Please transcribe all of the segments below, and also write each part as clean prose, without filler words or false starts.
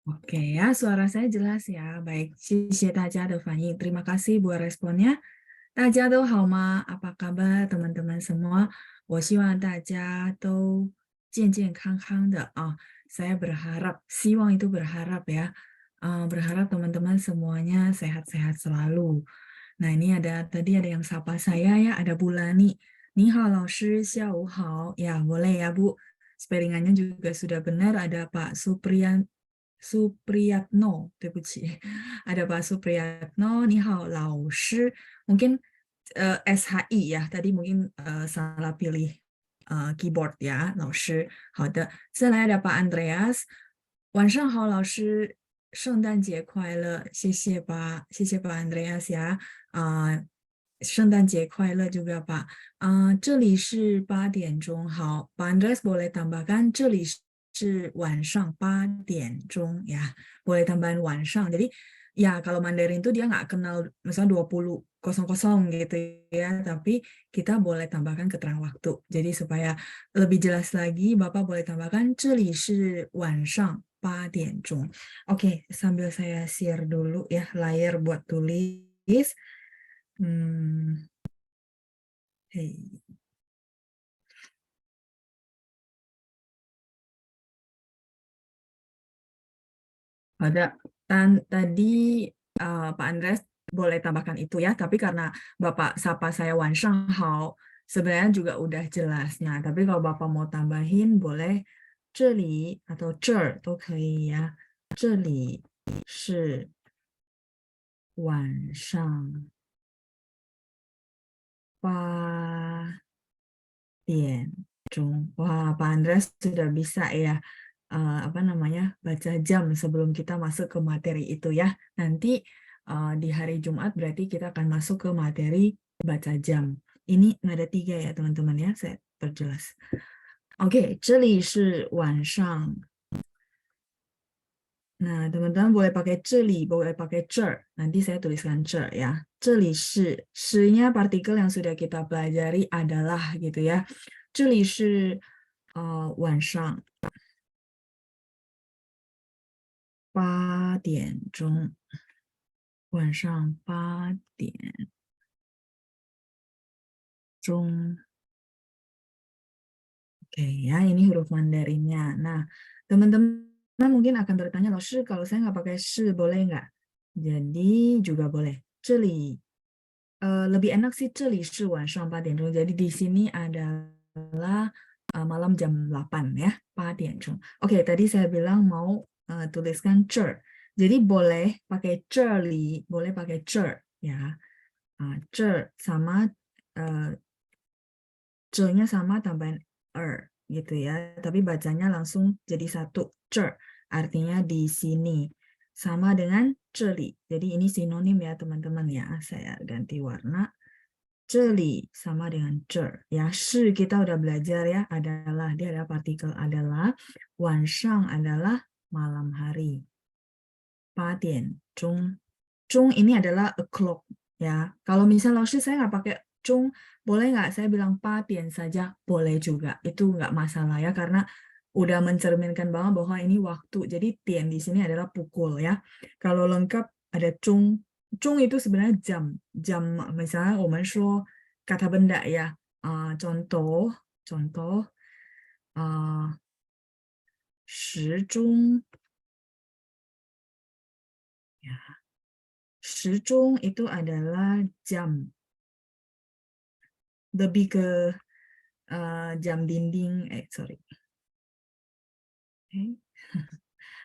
Oke ya, suara saya jelas ya. Baik, 谢谢大家的反应. Terima kasih buat responnya. 大家都好吗? Apa kabar teman-teman semua? 我希望大家都健健康康的啊. Saya berharap, 希望 itu berharap ya. Berharap teman-teman semuanya sehat-sehat selalu. Nah, ini tadi ada yang sapa saya ya, ada Bu Lani. 你好老师, 下午好. Ya, boleh ya Bu. Spellingannya juga sudah benar. Ada Pak Supriyatno, 对不起. Ada Pak Supriyatno, 你好老师. Mungkin SHI ya, tadi mungkin salah pilih keyboard ya, 老师. 好的，再来 ada Pak Andreas. 晚上好，老师，圣诞节快乐，谢谢吧，Andreas ya，圣诞节快乐 juga Pak，这里是8点钟，好，Pak Andreas boleh tambahkan，这里是晚上8点钟ya, boleh tambahan 晚上， jadi ya kalau Mandarin tuh dia nggak kenal misalnya 20:00 gitu ya, tapi kita boleh tambahkan keterangan waktu. Jadi supaya lebih jelas lagi, Bapak boleh tambahkan 这里是晚上8点钟. Oke, sambil saya share dulu ya layar buat tulis. Hey. Tadi Pak Andres boleh tambahkan itu ya, tapi karena Bapak sapa saya Wanshang Hao, sebenarnya juga udah jelasnya. Tapi kalau Bapak mau tambahin boleh 这里 atau 这儿都可以呀。这里是晚上8点钟. Wah, Pak Andres sudah bisa ya apa namanya baca jam sebelum kita masuk ke materi itu ya. Nanti di hari Jumat berarti kita akan masuk ke materi baca jam. Ini ada 3 ya teman-teman ya, saya perjelas. Oke, 这里是晚上. Nah, teman-teman boleh pakai 这里, boleh pakai 这儿. Nanti saya tuliskan 这儿 ya. 这里是, 是nya partikel yang sudah kita pelajari adalah gitu ya. 这里是晚上8点钟. 晚上8点钟. Oke ya, ini huruf Mandarinnya. Nah, teman-teman mungkin akan bertanya, loh, kalau saya nggak pakai shi, boleh nggak? Jadi juga boleh. 这里 lebih enak sih 这里是晚上8点钟. Jadi di sini adalah malam jam 8 ya, 8点钟. Oke, tadi saya bilang mau tuliskan 这儿. Jadi boleh pakai 这里, boleh pakai 这儿 ya. 这儿 sama 这nya sama tambahan gitu ya. Tapi bacanya langsung jadi satu. 这儿 artinya di sini. Sama dengan 这里. Jadi ini sinonim ya teman-teman ya. Saya ganti warna. 这里 sama dengan 这儿 ya. Shi kita udah belajar ya. Adalah, dia ada partikel adalah. 晚上 adalah malam hari. 8点钟. 钟 ini adalah o'clock ya. Kalau misal langsung saya nggak pakai 钟, boleh nggak saya bilang 8点 saja? Boleh juga. Itu nggak masalah ya. Karena udah mencerminkan banget bahwa ini waktu. Jadi tian di sini adalah pukul ya. Kalau lengkap ada 钟. 钟 itu sebenarnya jam. Jam misalnya 我们说 kata benda ya. Contoh 时钟 ya. 时钟 itu adalah jam. Lebih ke jam dinding. Sorry.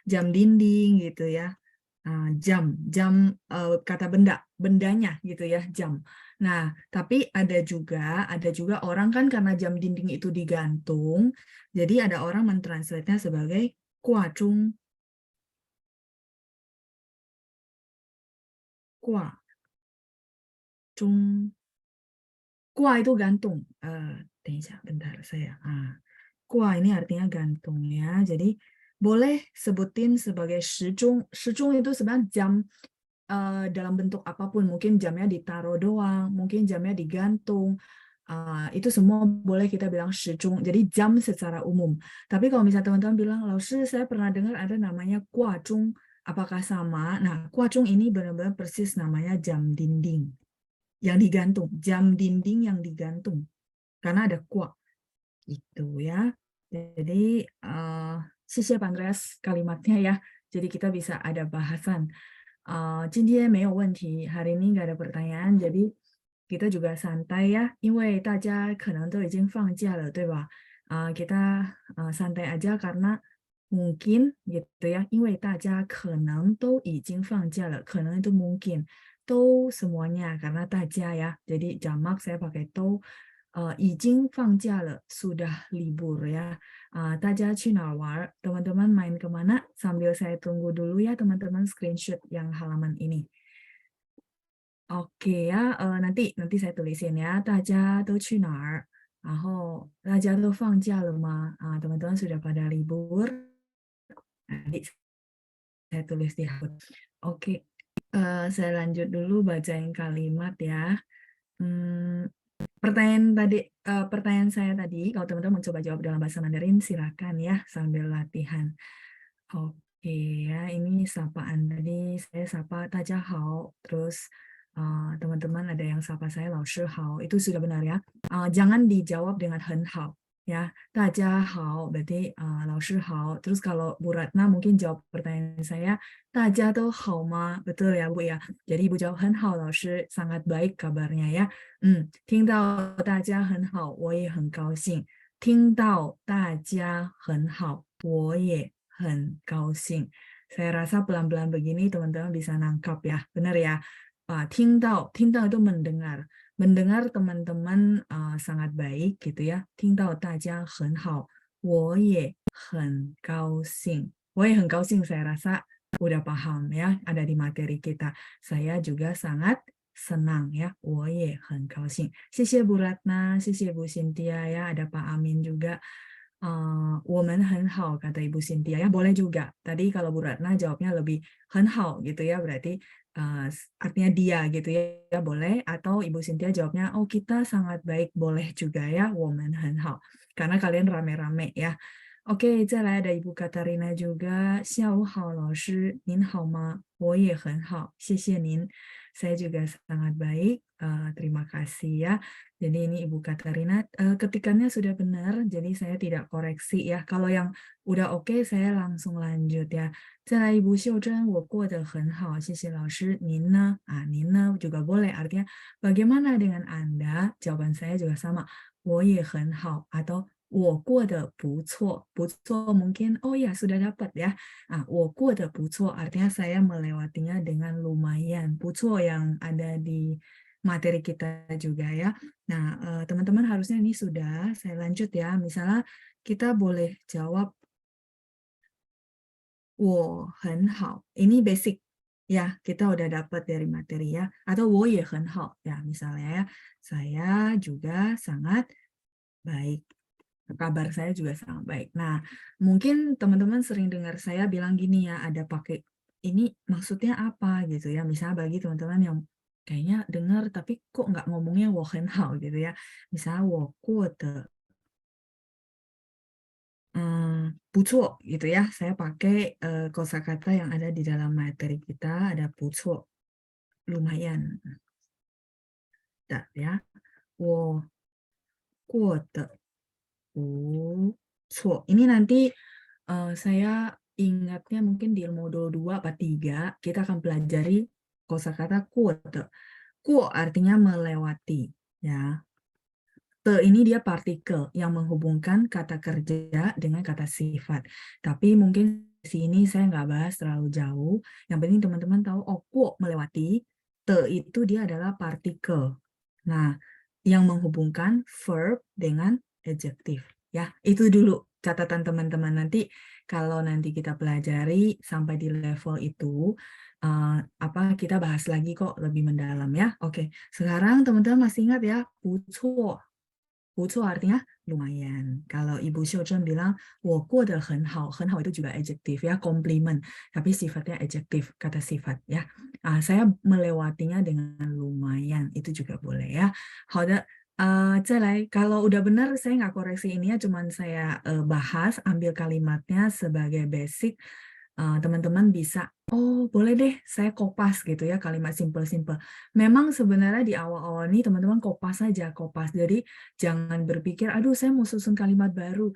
Jam dinding gitu ya. Jam kata bendanya gitu ya, jam. Nah, tapi ada juga orang kan karena jam dinding itu digantung, jadi ada orang mentranslate-nya sebagai kuacung. Kuacung. Kua itu gantung. Bentar saya. Kua ini artinya gantung ya. Jadi boleh sebutin sebagai shizhong. Shizhong itu sebenarnya jam dalam bentuk apapun. Mungkin jamnya ditaruh doang, mungkin jamnya digantung, itu semua boleh kita bilang shizhong. Jadi jam secara umum. Tapi kalau misalnya teman-teman bilang, Laoshi, saya pernah dengar ada namanya guazhong, apakah sama? Nah, guazhong ini benar-benar persis namanya jam dinding yang digantung, jam dinding yang digantung. Karena ada gua itu ya. Jadi谢谢 Andreas kalimatnya ya. Jadi kita bisa ada bahasan. 今天没有问题, hari ini nggak ada pertanyaan, jadi kita juga santai ya, 因为大家可能都已经放假了, 对吧? Kita santai aja karena mungkin gitu ya, 因为大家可能都已经放假了, 可能 itu mungkin, 都 semuanya karena 大家 ya, jadi jamak saya pakai 都, 已经放假了, sudah libur ya. 大家去哪儿玩? Teman-teman main kemana? Sambil saya tunggu dulu ya teman-teman screenshot yang halaman ini. Oke ya, nanti saya tulisin ya. 大家都去哪儿? 然后大家都放假了吗? Teman-teman sudah pada libur? Nanti saya tulis di halaman. Oke, saya lanjut dulu bacain kalimat ya. Pertanyaan saya tadi, kalau teman-teman mencoba jawab dalam bahasa Mandarin, silakan ya sambil latihan. Oke ya, ini sapaan tadi saya sapa 大家好, terus teman-teman ada yang sapa saya 老师好, itu sudah benar ya. Jangan dijawab dengan 很好 ya. 大家好 berarti 老师好. Terus kalau Bu Ratna mungkin jawab pertanyaan saya, 大家都好吗? Betul ya Bu ya. Jadi Ibu jawab 很好 老师, sangat baik kabarnya ya. 听到大家很好，我也很高兴。听到大家很好，我也很高兴. Saya rasa pelan-pelan begini teman-teman bisa nangkap ya, benar ya. 听到 itu mendengar, mendengar teman-teman sangat baik gitu ya. 听到大家很好，我也很高兴。我也很高兴 saya rasa udah paham ya, ada di materi kita. Saya juga sangat senang ya, 我也很高兴. 谢谢 Bu Ratna, 谢谢 Bu Cynthia ya, ada Pak Amin juga. 我们很好 kata Ibu Cynthia ya, boleh juga. Tadi kalau Bu Ratna jawabnya lebih 很好 gitu ya, berarti artinya dia gitu ya, boleh. Atau Ibu Cynthia jawabnya, oh kita sangat baik, boleh juga ya, 我们很好. Karena kalian rame-rame ya. Oke, 再来 ada Ibu Katarina juga. 下午好老师，您好吗？我也很好，谢谢您. Saya juga sangat baik, terima kasih ya. Jadi ini Ibu Katarina, ketikannya sudah benar, jadi saya tidak koreksi ya. Kalau yang udah oke, saya langsung lanjut ya. 再来 Ibu Xiuzhen, 我过得很好，谢谢老师。您呢?您呢juga boleh, artinya bagaimana dengan Anda? Jawaban saya juga sama, 我也很好 atau 我过得不错. 不错 mungkin, oh ya sudah dapat ya. 我过得不错 artinya saya melewatinya dengan lumayan. 不错 yang ada di materi kita juga ya. Nah, teman-teman harusnya ini sudah, saya lanjut ya. Misalnya kita boleh jawab 我很好. Ini basic ya, kita udah dapat dari materi ya. Atau 我也很好 ya, misalnya ya. Saya juga sangat baik. Kabar saya juga sangat baik. Nah, mungkin teman-teman sering dengar saya bilang gini ya, ada pakai ini maksudnya apa gitu ya. Misalnya bagi teman-teman yang kayaknya dengar tapi kok nggak ngomongnya 我很好 gitu ya. Misalnya 我过得不错 gitu ya. Saya pakai kosakata yang ada di dalam materi kita, ada 不错, lumayan. Bentar ya. 我过得不错. Ini nanti saya ingatnya mungkin di modul 2 atau 3 kita akan pelajari kosakata 过得. 过 artinya melewati ya. Te ini dia partikel yang menghubungkan kata kerja dengan kata sifat. Tapi mungkin di sini saya nggak bahas terlalu jauh. Yang penting teman-teman tahu, oh, 过 melewati, te itu dia adalah partikel. Nah, yang menghubungkan verb dengan adjektif. Ya, itu dulu catatan teman-teman. Nanti kalau nanti kita pelajari sampai di level itu, kita bahas lagi kok lebih mendalam ya. Oke, sekarang teman-teman masih ingat ya, 不错. 不错 artinya lumayan. Kalau Ibu Xiuzhen bilang 我过得很好, 很好 itu juga adjektif ya, compliment. Tapi sifatnya adjektif, kata sifat ya. Saya melewatinya dengan lumayan, itu juga boleh ya. 好的, Kalau udah benar saya nggak koreksi ini ya, cuman saya bahas, ambil kalimatnya sebagai basic. Teman-teman bisa, oh boleh deh saya kopas gitu ya kalimat simple-simple. Memang sebenarnya di awal-awal ini teman-teman kopas saja, kopas. Jadi jangan berpikir, aduh saya mau susun kalimat baru.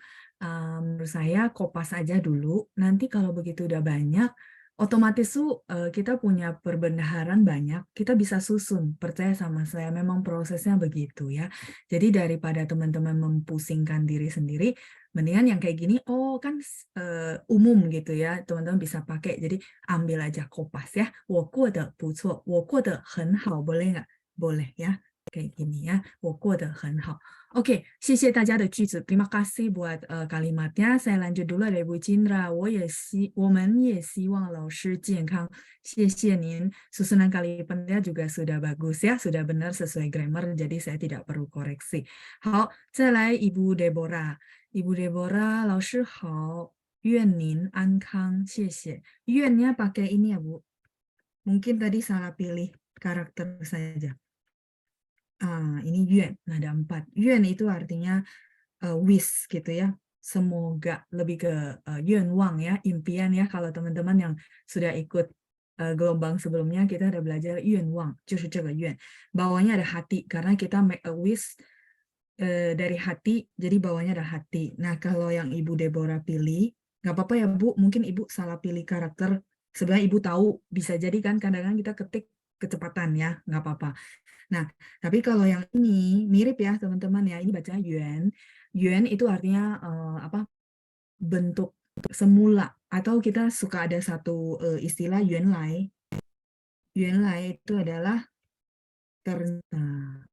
Menurut saya kopas aja dulu. Nanti kalau begitu udah banyak, otomatis tuh kita punya perbendaharaan banyak, kita bisa susun. Percaya sama saya, memang prosesnya begitu ya. Jadi daripada teman-teman mempusingkan diri sendiri, mendingan yang kayak gini, oh kan umum gitu ya, teman-teman bisa pakai. Jadi ambil aja kopas ya. 我过得不错，我过得很好，boleh nggak? Boleh ya. Kayak gini ya, 我过得很好. Oke, 谢谢大家的句子. Terima kasih buat kalimatnya. Saya lanjut dulu dari Bu Cindra. 我们也希望老师健康. 谢谢您. Susunan kalimatnya juga sudah bagus ya, sudah benar sesuai grammar, jadi saya tidak perlu koreksi. 好，再来 Ibu Deborah. Ibu Deborah, 老师好，愿您安康，谢谢. 愿nya pakai ini ya Bu. Mungkin tadi salah pilih karakter saja. Ini yuan, nada 4. Yuan itu artinya wish gitu ya. Semoga, lebih ke yuan ya, impian ya. Kalau teman-teman yang sudah ikut gelombang sebelumnya, kita ada belajar yuan wang, 就是这个yuan. Bawahnya ada hati, karena kita make a wish dari hati, jadi bawahnya ada hati. Nah, kalau yang Ibu Deborah pilih, nggak apa-apa ya Bu, mungkin Ibu salah pilih karakter. Sebenarnya Ibu tahu, bisa jadi kan kadang-kadang kita ketik kecepatan ya, nggak apa-apa. Nah, tapi kalau yang ini mirip ya teman-teman ya, ini baca yuan. Yuan itu artinya apa? Bentuk semula, atau kita suka ada satu istilah yuan lai. Yuan lai itu adalah ternyata.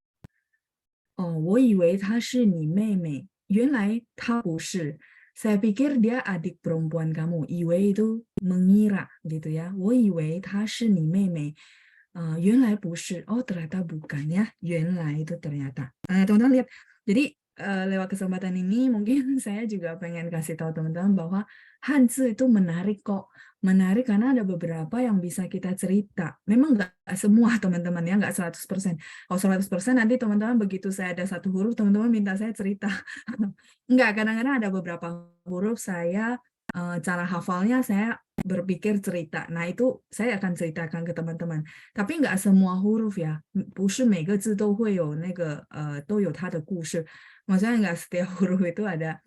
Oh, 我以为她是你妹妹，原来她不是。Saya pikir dia adik perempuan kamu. Iwei itu mengira gitu ya. 我以为她是你妹妹。原来不是. Oh, ternyata bukan ya. 原来 itu ternyata. Teman-teman lihat. Jadi lewat kesempatan ini mungkin saya juga pengen kasih tahu teman-teman bahwa Hanzi itu menarik kok. Menarik karena ada beberapa yang bisa kita cerita. Memang nggak semua teman-teman ya, nggak 100%. Kalau 100% nanti teman-teman begitu saya ada satu huruf, teman-teman minta saya cerita. Enggak, kadang-kadang ada beberapa huruf saya, cara hafalnya saya berpikir cerita. Nah, itu saya akan ceritakan ke teman-teman. Tapi enggak semua huruf ya. 不是每个字都会有那个都有它的故事. Maksudnya enggak setiap huruf itu ada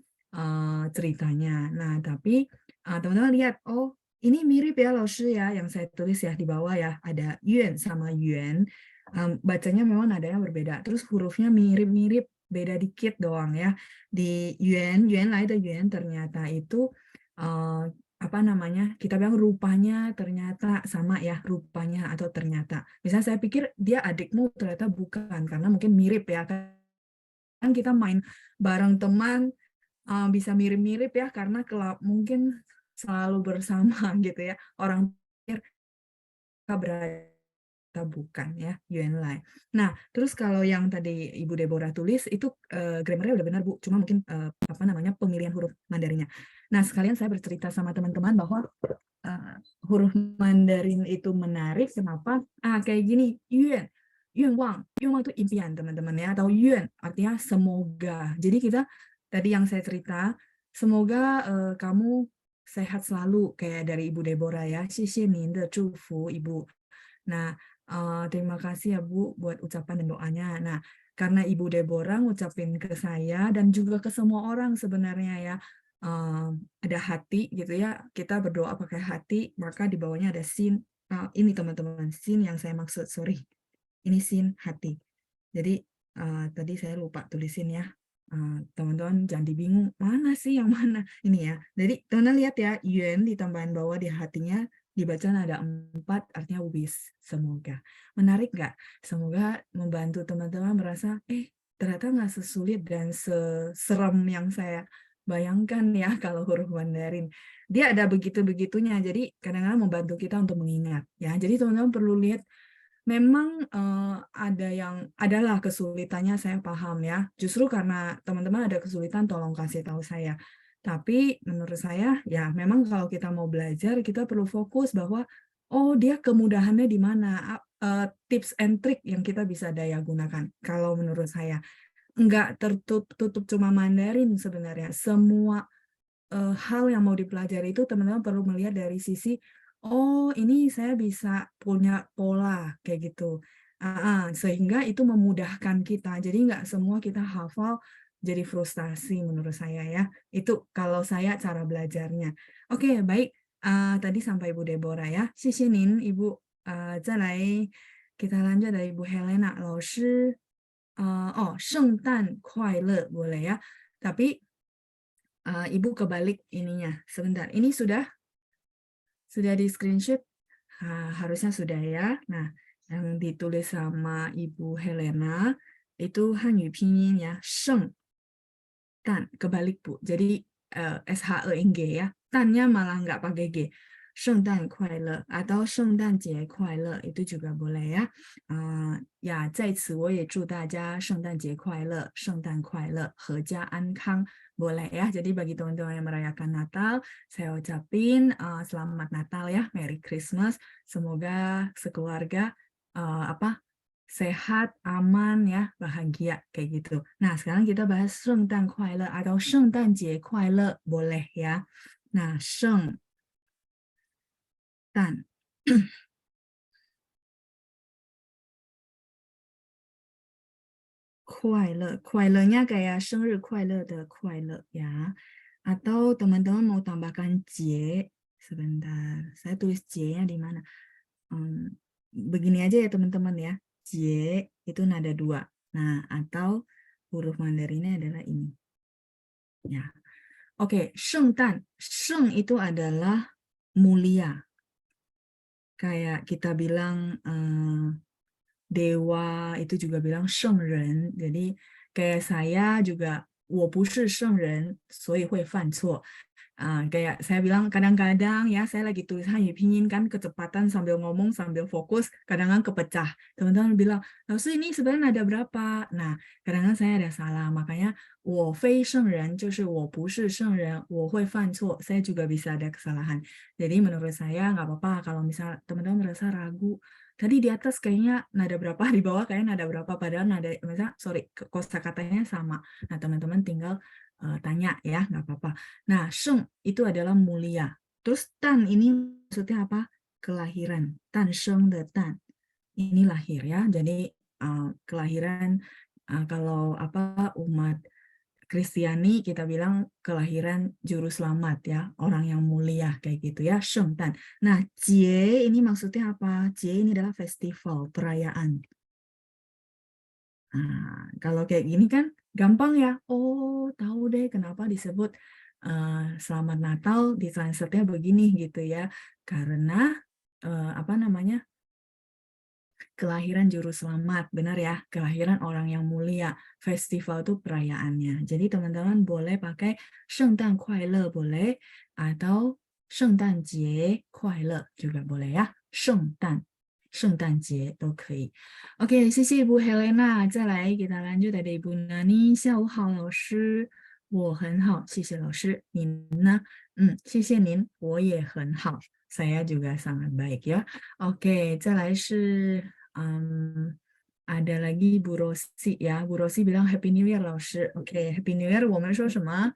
ceritanya. Nah, tapi teman-teman lihat, oh ini mirip ya, 老师 ya, yang saya tulis ya di bawah ya. Ada yuan sama yuan. Bacanya memang nadanya berbeda. Terus hurufnya mirip-mirip, beda dikit doang ya. Di yuan, yuan lai de yuan ternyata itu apa namanya? Kita bilang rupanya ternyata sama ya, rupanya atau ternyata. Misalnya saya pikir dia adikmu, ternyata bukan, karena mungkin mirip ya kan kita main bareng teman bisa mirip-mirip ya karena mungkin selalu bersama gitu ya. Orang pikir berarti bukan ya, Yuan Lai. Nah, terus kalau yang tadi Ibu Deborah tulis itu grammarnya udah benar Bu, cuma mungkin apa namanya pemilihan huruf Mandarinnya. Nah, sekalian saya bercerita sama teman-teman bahwa huruf Mandarin itu menarik. Kenapa? Kayak gini, Yuan, Yuan Wang itu impian teman-teman ya, atau Yuan artinya semoga. Jadi kita tadi yang saya cerita, semoga kamu sehat selalu kayak dari Ibu Deborah ya. 谢谢您的祝福 Ibu. Nah, terima kasih ya Bu buat ucapan dan doanya. Nah, karena Ibu Deborah ngucapin ke saya dan juga ke semua orang sebenarnya ya, ada hati gitu ya, kita berdoa pakai hati, maka di bawahnya ada sin. Ini teman-teman, sin yang saya maksud, sorry. Ini sin hati. Jadi tadi saya lupa tulisin ya. Teman-teman jangan dibingung, mana sih yang mana? Ini ya. Jadi teman-teman lihat ya, yuan ditambahin bawah di hatinya, dibaca ada 4, artinya wish, semoga. Menarik nggak? Semoga membantu teman-teman merasa, ternyata nggak sesulit dan seserem yang saya bayangkan ya kalau huruf Mandarin. Dia ada begitu-begitunya, jadi kadang-kadang membantu kita untuk mengingat. Ya, jadi teman-teman perlu lihat, memang adalah kesulitannya, saya paham ya. Justru karena teman-teman ada kesulitan, tolong kasih tahu saya. Tapi menurut saya, ya memang kalau kita mau belajar, kita perlu fokus bahwa, oh dia kemudahannya di mana, tips and trick yang kita bisa daya gunakan, kalau menurut saya. nggak tertutup cuma Mandarin sebenarnya. Semua hal yang mau dipelajari itu teman-teman perlu melihat dari sisi, oh ini saya bisa punya pola kayak gitu. Sehingga itu memudahkan kita. Jadi nggak semua kita hafal jadi frustasi menurut saya ya. Itu kalau saya cara belajarnya. Oke, baik. Tadi sampai Ibu Deborah ya. 谢谢您, Ibu. 再来 kita lanjut dari Ibu Helena. 老师 圣诞快乐 boleh ya. Tapi Ibu kebalik ininya. Sebentar. Ini sudah di screenshot? Harusnya sudah ya. Nah, yang ditulis sama Ibu Helena itu Hanyu Pinyin ya. Sheng dan kebalik Bu. Jadi SHENG ya. Tannya malah nggak pakai G. 圣诞快乐 atau 圣诞节快乐 itu juga boleh ya. Ya, 在此我也祝大家圣诞节快乐，圣诞快乐，阖家安康 boleh ya. Jadi bagi teman-teman yang merayakan Natal, saya ucapin selamat Natal ya, Merry Christmas. Semoga sekeluarga sehat, aman ya, bahagia kayak gitu. Nah, sekarang kita bahas 圣诞快乐 atau 圣诞节快乐 boleh ya. Nah, 圣诞 快乐, 快乐nya kayak 生日快乐的快乐 ya. Atau teman-teman mau tambahkan J, sebentar, saya tulis J-nya di mana? Begini aja ya teman-teman ya, J itu nada 2. Nah, atau huruf Mandarinnya adalah ini. Ya. Oke, 圣诞, 圣 itu adalah mulia. Kayak kita bilang dewa itu juga bilang 圣人. Jadi kayak saya juga 我不是圣人，所以会犯错. Kayak saya bilang kadang-kadang ya saya lagi tulis Hanyu Pinyin kan kecepatan sambil ngomong sambil fokus kadang-kadang kepecah. Teman-teman bilang, "Lalu ini sebenarnya ada berapa?" Nah, kadang-kadang saya ada salah. Makanya 我非圣人就是我不是圣人，我会犯错. Saya juga bisa ada kesalahan. Jadi menurut saya nggak apa-apa kalau misal teman-teman merasa ragu. Tadi di atas kayaknya nada berapa, di bawah kayaknya nada berapa, padahal nada, misalnya, kosakatanya sama. Nah, teman-teman tinggal tanya ya, nggak apa-apa. Nah, sheng itu adalah mulia. Terus tan ini maksudnya apa? Kelahiran. Tan sheng de tan. Ini lahir ya. Jadi kelahiran kalau apa umat Kristiani kita bilang kelahiran juru selamat ya, orang yang mulia kayak gitu ya, sheng tan. Nah, jie ini maksudnya apa? Jie ini adalah festival, perayaan. Kalau kayak gini kan gampang ya. Oh, tahu deh kenapa disebut Selamat Natal di translate-nya begini gitu ya. Karena apa namanya? Kelahiran juru selamat, benar ya. Kelahiran orang yang mulia. Festival itu perayaannya. Jadi teman-teman boleh pakai 圣诞快乐 boleh atau 圣诞节快乐 juga boleh ya. 圣诞节都可以。OK， 谢谢Ibu Helena。再来给他 lanjut dari Ibu Nani。下午好，老师，我很好，谢谢老师。您呢？谢谢您，我也很好。Saya juga sangat baik ya. Oke， 再来是ada lagi Bu Rosi ya. Bu Rosi bilang Happy New Year 老师。OK， Happy New Year 我们说什么？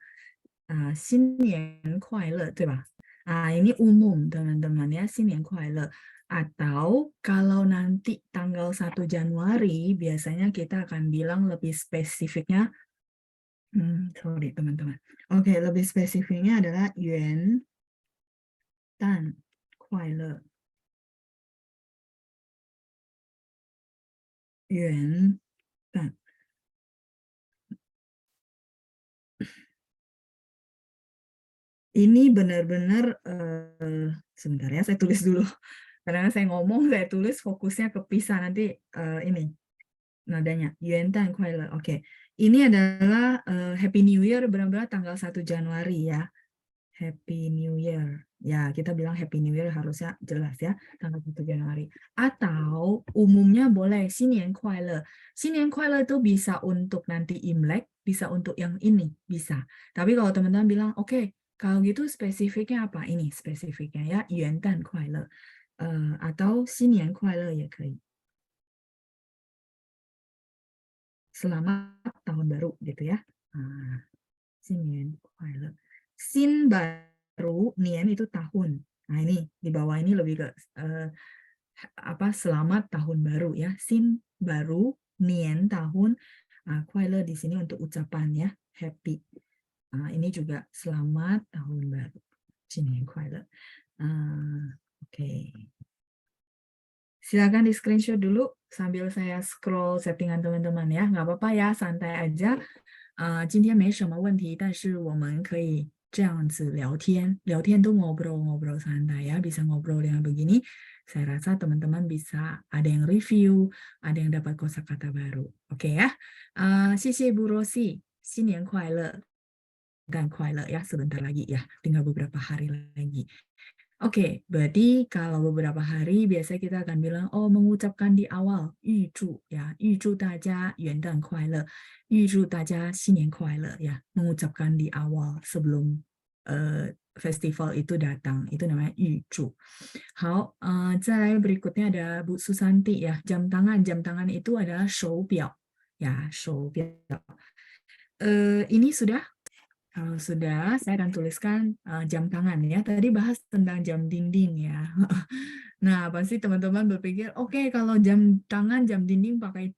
新年快乐，对吧？ini umum teman-teman ya, 新年快乐. Atau kalau nanti tanggal 1 Januari, biasanya kita akan bilang lebih spesifiknya, sorry teman-teman. Oke, lebih spesifiknya adalah Yuan Dan Kuai Le. Yuan Dan. Ini benar-benar, sebentar ya, saya tulis dulu. Karena saya ngomong, saya tulis fokusnya kepisah nanti ini. Nadanya Yuan Dan Kuai Le. Oke. Ini adalah Happy New Year benar-benar tanggal 1 Januari ya. Happy New Year. Ya, kita bilang Happy New Year harusnya jelas ya, tanggal 1 Januari. Atau umumnya boleh 新年快乐. 新年快乐 itu bisa untuk nanti Imlek, bisa untuk yang ini, bisa. Tapi kalau teman-teman bilang, oke, kalau gitu spesifiknya apa? Ini spesifiknya ya, 元旦快乐. Atau 新年快乐也可以. selamat tahun baru gitu ya. Sinian kuailer. Sin baru, nian itu tahun. Nah ini di bawah ini lebih ke selamat tahun baru ya. Sin baru, nian tahun. Kuailer di sini untuk ucapan ya, happy. Ini juga selamat tahun baru. Sinian kuailer. Oke. Silakan di screenshot dulu sambil saya scroll settingan teman-teman ya. Nggak apa-apa ya, santai aja. 今天没什么问题，但是我们可以这样子聊天，聊天tuh ngobrol-ngobrol santai ya, bisa ngobrol yang begini. Saya rasa teman-teman bisa ada yang review, ada yang dapat kosakata baru. Oke ya. 谢谢 Bu Rosi, 新年快乐dan 快乐 ya, sebentar lagi ya, tinggal beberapa hari lagi. Oke, berarti kalau beberapa hari biasa kita akan bilang, oh mengucapkan di awal, 预祝 ya, 预祝大家元旦快乐，预祝大家新年快乐 ya, mengucapkan di awal sebelum festival itu datang, itu namanya 预祝. 好，再来 berikutnya ada Bu Susanti ya, jam tangan itu adalah 手表 ya, 手表. Ini sudah. Kalau sudah, saya akan tuliskan jam tangan ya. Tadi bahas tentang jam dinding ya. Nah, pasti teman-teman berpikir, oke, kalau jam tangan, jam dinding pakai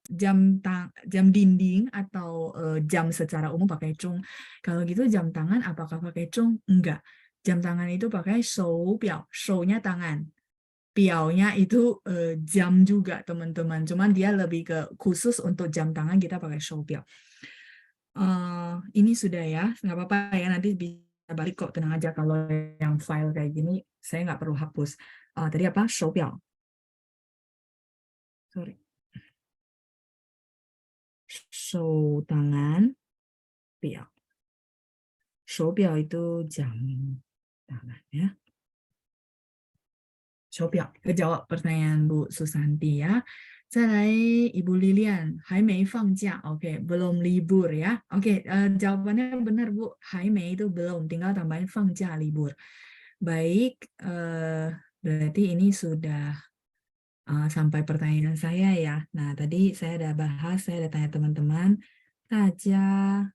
jam dinding atau jam secara umum pakai cung. Kalau gitu jam tangan apakah pakai cung? Enggak. Jam tangan itu pakai 手表, 手nya tangan. Piaunya itu jam juga teman-teman. Cuman dia lebih ke khusus untuk jam tangan kita pakai 手表. Ini sudah ya, nggak apa-apa ya, nanti bisa balik kok, tenang aja. Kalau yang file kayak gini, saya nggak perlu hapus. Tadi apa? 手表. Sorry. 手 tangan, 表. 手表 itu jam tangan ya. 手表. Kejawab pertanyaan Bu Susanti ya. 再来 Ibu Lilian, 还没放假, oke, belum libur ya. Oke, jawabannya benar Bu, 还没 itu belum, tinggal tambahin 放假 libur. Baik, berarti ini sudah sampai pertanyaan saya ya. Nah, tadi saya ada bahas, saya ada tanya teman-teman, 大家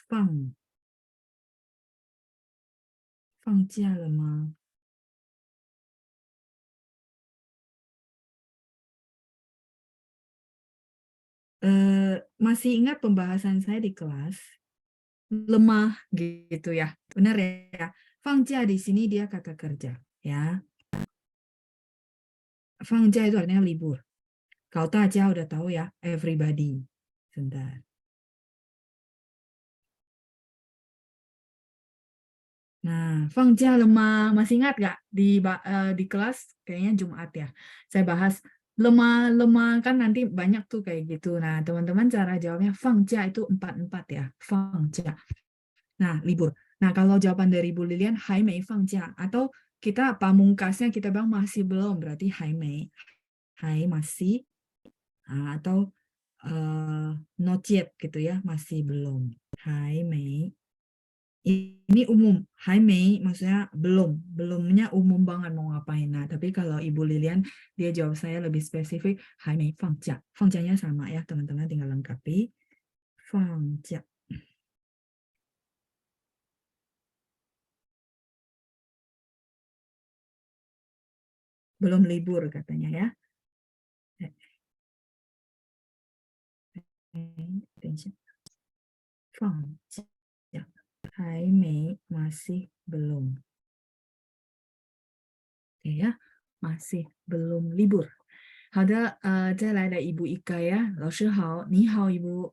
放假了吗? Masih ingat pembahasan saya di kelas? Lemah gitu ya, benar ya. 放假 di sini dia kata kerja ya. 放假 itu artinya libur. Kalau 大家 udah tahu ya, everybody. Sebentar. Nah, 放假lemah, masih ingat nggak di kelas kayaknya Jumat ya. Saya bahas lemah kan nanti banyak tuh kayak gitu. Nah, teman-teman cara jawabnya 放假 itu 4-4 ya. 放假. Nah, libur. Nah, kalau jawaban dari Bu Lilian 还没放假 atau kita pamungkasnya kita bilang masih belum, berarti 还没. 还 masih atau not yet gitu ya, masih belum. 还没. Ini umum, 还没 maksudnya belumnya umum banget mau ngapain. Nah, tapi kalau Ibu Lilian dia jawab saya lebih spesifik, 还没放假. 放假nya sama ya, teman-teman tinggal lengkapi. 放假. Belum libur katanya ya. 放假. 还没 masih belum. Oke ya, masih belum libur. 好的，再来的 Ibu Ika ya. 老师好，你好 Ibu.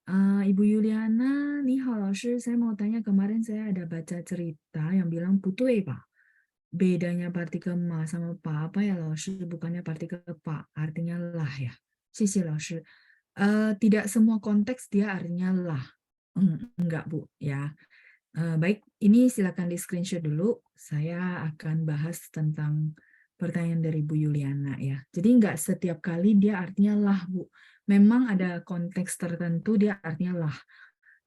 Ibu Yuliana, 你好 老师. Saya mau tanya, kemarin saya ada baca cerita yang bilang 不对吧? Bedanya partikel ma sama pa apa ya 老师? Bukannya partikel pa, artinya lah ya. 谢谢老师. Tidak semua konteks dia artinya lah. Enggak Bu ya. Baik, ini silakan di screenshot dulu. Saya akan bahas tentang pertanyaan dari Bu Yuliana ya. Jadi nggak setiap kali dia artinya lah Bu. Memang ada konteks tertentu dia artinya lah.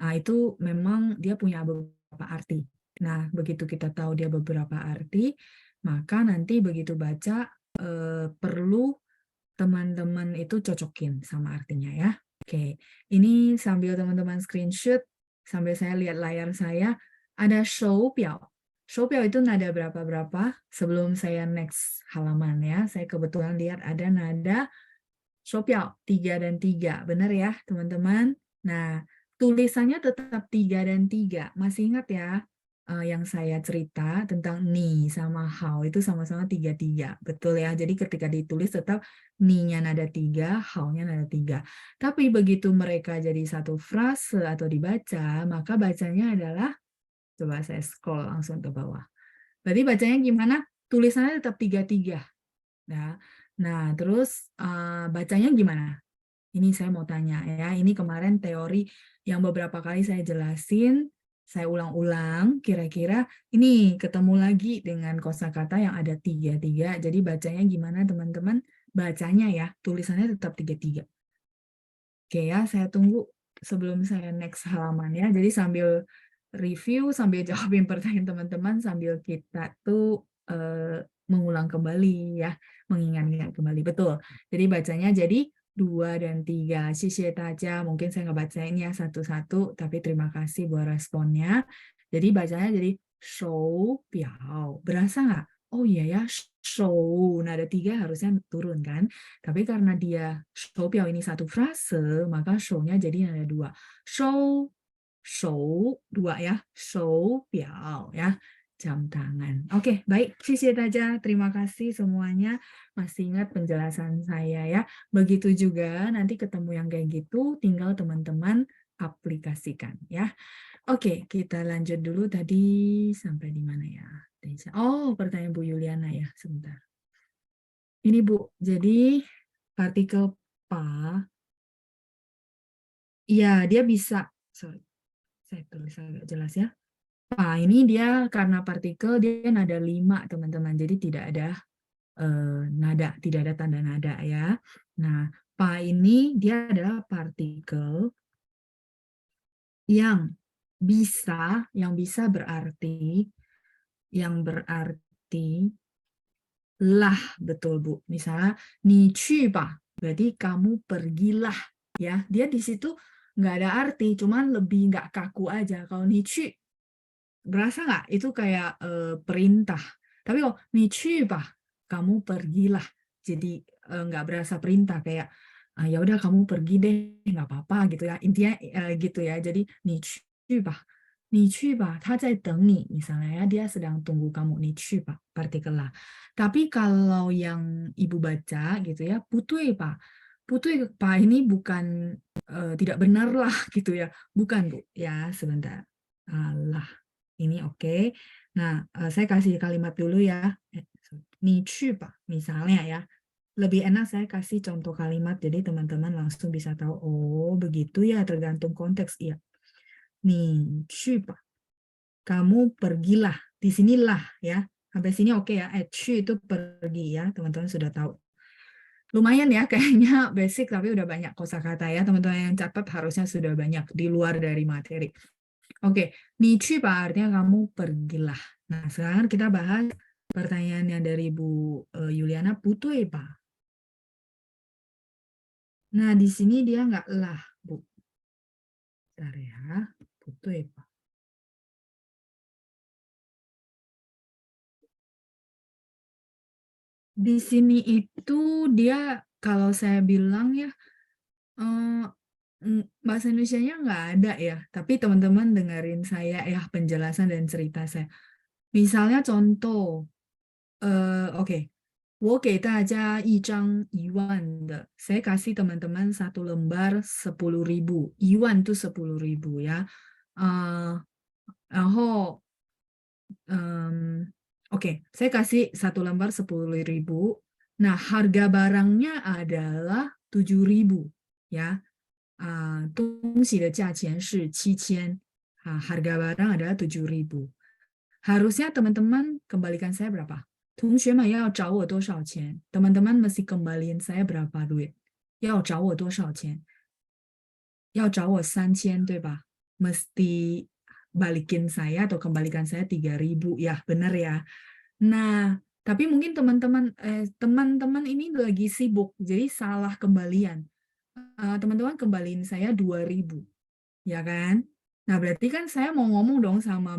Nah, itu memang dia punya beberapa arti. Nah, begitu kita tahu dia beberapa arti, maka nanti begitu baca perlu teman-teman itu cocokin sama artinya ya. Oke, ini sambil teman-teman screenshot, sambil saya lihat layar saya, ada shoupiao. Shoupiao itu nada berapa-berapa. Sebelum saya next halaman ya, saya kebetulan lihat ada nada shoupiao, 3 dan 3. Benar ya teman-teman? Nah, tulisannya tetap 3 dan 3. Masih ingat ya? Yang saya cerita tentang ni sama hao itu sama-sama 3-3. Betul ya. Jadi ketika ditulis tetap ni-nya nada 3, hao-nya nada 3. Tapi begitu mereka jadi satu frase atau dibaca, maka bacanya adalah, coba saya scroll langsung ke bawah. Berarti bacanya gimana? Tulisannya tetap 3-3. Ya. Nah, terus bacanya gimana? Ini saya mau tanya ya. Ini kemarin teori yang beberapa kali saya jelasin, saya ulang-ulang, kira-kira ini ketemu lagi dengan kosakata yang ada 3-3. Jadi bacanya gimana teman-teman? Bacanya ya, tulisannya tetap 3-3. Oke ya, saya tunggu sebelum saya next halaman ya. Jadi sambil review, sambil jawabin pertanyaan teman-teman, sambil kita tuh mengulang kembali ya, mengingat-ingat kembali. Betul. Jadi bacanya jadi 2 dan 3. Xie aja. Mungkin saya nggak bacain ya satu-satu, tapi terima kasih buat responnya. Jadi bacanya jadi shou biao. Berasa nggak? Oh iya ya, shou. Nada 3 harusnya turun kan? Tapi karena dia shou biao ini satu frase, maka shou-nya jadi nada 2. Shou, shou, 2 ya. Shou biao ya. Jam tangan. Oke, baik. Xie aja. Terima kasih semuanya. Masih ingat penjelasan saya ya. Begitu juga nanti ketemu yang kayak gitu, tinggal teman-teman aplikasikan ya. Oke, kita lanjut dulu tadi sampai di mana ya? Oh, pertanyaan Bu Yuliana ya, sebentar. Ini Bu, jadi partikel pa, ya dia bisa, sorry, saya tulis agak jelas ya. Pa ini dia karena partikel dia nada 5 teman-teman, jadi tidak ada nada, tidak ada tanda nada ya. Nah, pa ini dia adalah partikel yang bisa berarti lah, betul Bu. Misalnya ni qu ba, berarti kamu pergilah ya. Dia di situ nggak ada arti, cuman lebih nggak kaku aja. Kalau ni qu berasa nggak itu kayak perintah. Tapi kalau ni qu ba, kamu pergilah. Jadi nggak berasa perintah kayak ya udah kamu pergi deh, nggak apa-apa gitu ya. Intinya gitu ya. Jadi ni qu ba, ni qu ba,他在等你 misalnya ya, dia sedang tunggu kamu, ni qu ba, partikel lah. Tapi kalau yang ibu baca gitu ya, putui pak, putui pak ini bukan tidak benar lah gitu ya, bukan Bu ya, sebentar. Lah, ini oke. Nah, saya kasih kalimat dulu ya. Ni qu ba, misalnya ya. Lebih enak saya kasih contoh kalimat, jadi teman-teman langsung bisa tahu, oh begitu ya, tergantung konteks. Iya. Ni qu ba, kamu pergilah. Di sinilah ya. Sampai sini oke ya. Qu itu pergi ya, teman-teman sudah tahu. Lumayan ya, kayaknya basic tapi udah banyak kosakata ya. Teman-teman yang catat harusnya sudah banyak di luar dari materi. Oke, ni qu ba artinya kamu pergilah. Nah, sekarang kita bahas pertanyaan yang dari Bu Yuliana, putui ba. Nah, di sini dia nggak lah, Bu. Bentar ya, putui ba. Di sini itu dia, kalau saya bilang ya, bahasa Indonesianya nggak ada ya, tapi teman-teman dengerin saya ya penjelasan dan cerita saya. Misalnya contoh, oke, 我给大家一张1万的, saya kasih teman-teman satu lembar 10.000, 1万 itu 10.000 ya. 然后 oke, saya kasih satu lembar 10.000. Nah, harga barangnya adalah 7.000 ya. 东西的价钱是7000. Harga barang adalah 7.000. Harusnya teman-teman kembalikan saya berapa? 同学们要找我多少钱? Teman-teman mesti kembaliin saya berapa duit? 要找我多少钱? 要找我3000, 对吧? Mesti balikin saya atau kembalikan saya 3.000 ya, benar ya. Nah, Tapi mungkin teman-teman ini lagi sibuk, jadi salah kembalian. Teman-teman kembaliin saya 2.000, ya kan? Nah, berarti kan saya mau ngomong dong sama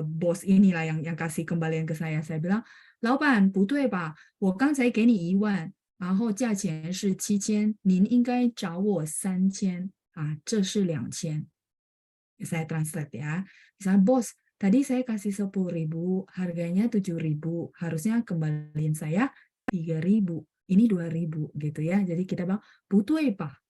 bos inilah yang kasih kembalian ke saya. Saya bilang, 老板不对吧？我刚才给你1万，然后价钱是7000，您应该找我3000啊，这是2000。Saya translate ya. Misalnya, bos, tadi saya kasih 10.000, harganya 7.000, harusnya kembaliin saya 3.000, ini 2.000 gitu ya. Jadi kita bilang, butuh pak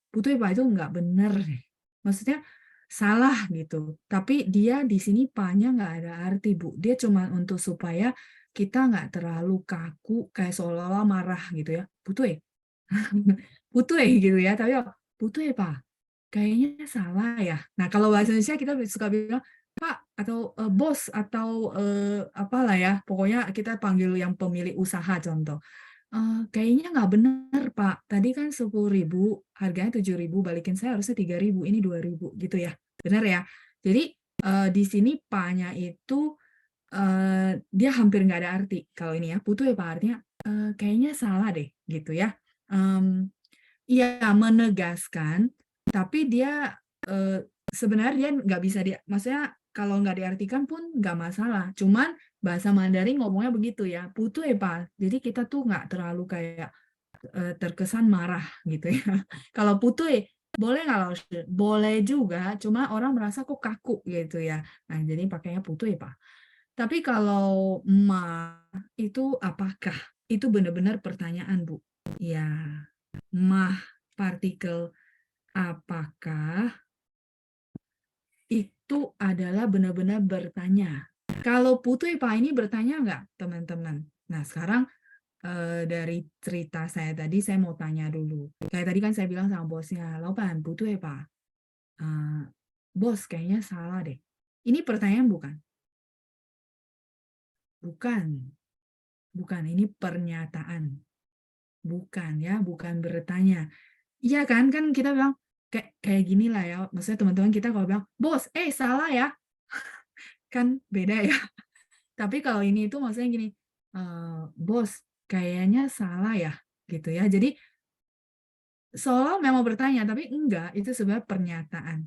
itu nggak benar deh. Maksudnya salah gitu. Tapi dia di sini pa-nya nggak ada arti, Bu. Dia cuma untuk supaya kita nggak terlalu kaku, kayak seolah-olah marah gitu ya. Butuh butuh gitu ya. Tapi butuh pak. Kayaknya salah ya. Nah, kalau bahasa Indonesia kita suka bilang Pak atau bos atau apalah ya. Pokoknya kita panggil yang pemilik usaha contoh. Kayaknya nggak benar Pak. Tadi kan 10.000, harganya 7.000, balikin saya harusnya 3.000, ini 2.000 gitu ya. Benar ya. Jadi di sini Pak-nya itu dia hampir nggak ada arti. Kalau ini ya, butuh ya Pak, artinya kayaknya salah deh gitu ya. Iya, menegaskan, tapi dia sebenarnya dia nggak bisa maksudnya kalau nggak diartikan pun nggak masalah. Cuman bahasa Mandarin ngomongnya begitu ya, putu ya Pak. Jadi kita tuh nggak terlalu kayak terkesan marah gitu ya. Kalau putu boleh nggak Laos? Boleh juga, cuma orang merasa kok kaku gitu ya. Nah, jadi pakainya putu ya Pak. Tapi kalau ma itu apakah? Itu benar-benar pertanyaan, Bu. Ya, mah partikel apakah itu adalah benar-benar bertanya. Kalau Putri Pak ini bertanya nggak, teman-teman? Nah, sekarang dari cerita saya tadi, saya mau tanya dulu. Kayak tadi kan saya bilang sama bosnya, 老板, Putri Pak. Bos, kayaknya salah deh. Ini pertanyaan bukan? Bukan. Bukan, ini pernyataan. Bukan ya, bukan bertanya. Iya kan kita bilang kayak gini lah ya. Maksudnya teman-teman kita kalau bilang, bos, salah ya, kan beda ya. Tapi kalau ini itu maksudnya gini, bos, kayaknya salah ya, gitu ya. Jadi seolah memang bertanya, tapi enggak, itu sebenarnya pernyataan.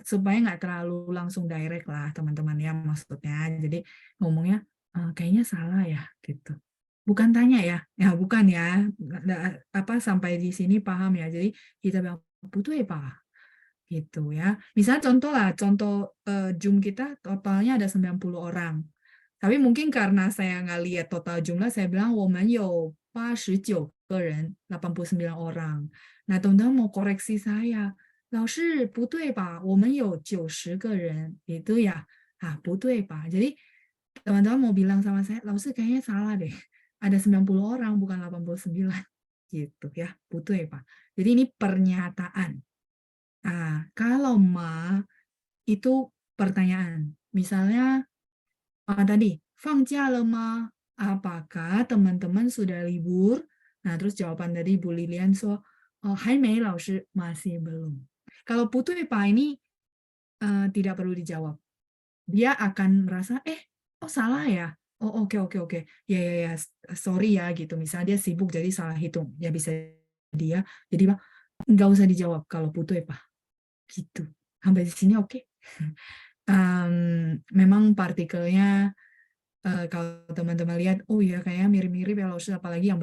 Supaya nggak terlalu langsung direct lah teman-teman ya maksudnya. Jadi ngomongnya kayaknya salah ya, gitu. Bukan tanya ya, bukan ya. Apa sampai di sini paham ya. Jadi kita bilang butuh ya Pak, gitu ya. Misalnya contoh lah, contoh Zoom kita totalnya ada 90 orang. Tapi mungkin karena saya nggak lihat total jumlah, saya bilang 我们有89个人, 89 orang. Nah, teman-teman mau koreksi saya. 老师不对吧？我们有90个人, itu ya. Ah, 不对吧? Jadi teman-teman mau bilang sama saya, 老师 kayaknya salah deh. Ada 90 orang, bukan 89. Gitu ya, 不对吧? Jadi ini pernyataan. Kalau ma itu pertanyaan. Misalnya tadi, 放假了吗? Apakah teman-teman sudah libur? Nah, terus jawaban dari Bu Lilian so, 还没老师, masih belum. Kalau putu Pak ini tidak perlu dijawab. Dia akan merasa, oh salah ya? Oh oke oke oke. Ya, sorry ya gitu. Misalnya dia sibuk jadi salah hitung. Ya bisa dia. Jadi Pak, nggak usah dijawab kalau putu Pak. Gitu. Sampai di sini oke. Memang partikelnya kalau teman-teman lihat, oh ya kayaknya mirip-mirip ya Laos, apalagi yang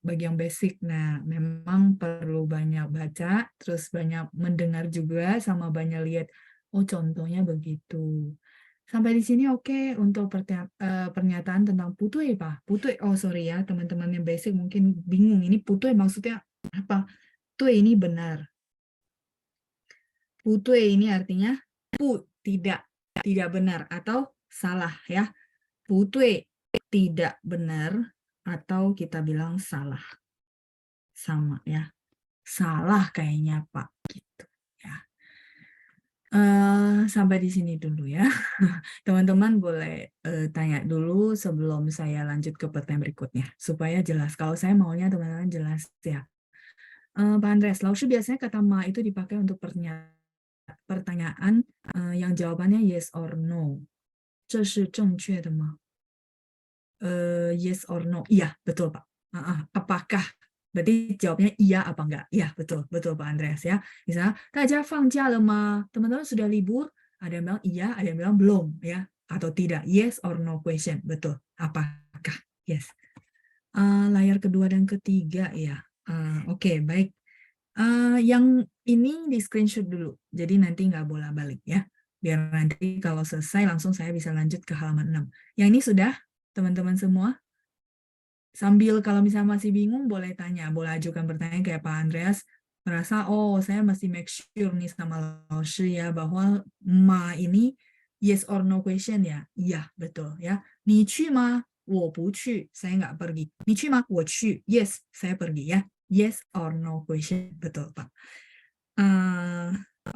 bagian basic. Nah, memang perlu banyak baca, terus banyak mendengar juga, sama banyak lihat, oh contohnya begitu. Sampai di sini oke untuk pernyataan tentang putuy Pak. Putuy, oh sorry ya teman-teman yang basic mungkin bingung, ini putuy maksudnya apa? Putuy ini benar. Putuy ini artinya tidak benar atau salah ya. Putuy tidak benar atau kita bilang salah. Sama ya. Salah kayaknya Pak gitu ya. Sampai di sini dulu ya. Teman-teman boleh tanya dulu sebelum saya lanjut ke pertanyaan berikutnya supaya jelas. Kalau saya maunya teman-teman jelas ya. Pak Andreas, Laoshi biasanya kata ma itu dipakai untuk pertanyaan yang jawabannya yes or no. 这是正确的吗? yes or no. Iya, betul Pak. Apakah? Berarti jawabnya iya apa enggak? Iya, betul. Betul Pak Andreas ya. Misalnya, 大家放假了吗? Teman-teman sudah libur? Ada yang bilang iya, ada yang bilang belum ya. Atau tidak. Yes or no question. Betul. Apakah? Yes. Layar kedua dan ketiga ya. Oke, baik. Yang ini di screenshot dulu. Jadi nanti nggak bolak-balik ya. Biar nanti kalau selesai langsung saya bisa lanjut ke halaman 6. Yang ini sudah, teman-teman semua? Sambil kalau misalnya masih bingung, boleh tanya. Boleh ajukan pertanyaan kayak Pak Andreas. Merasa, oh saya masih make sure nih sama Laoshi ya, bahwa ma ini yes or no question ya. Iya, betul ya. 你去吗? 我不去, saya nggak pergi. 你去吗? 我去. Yes, saya pergi ya. Yes or no question. Betul, Pak.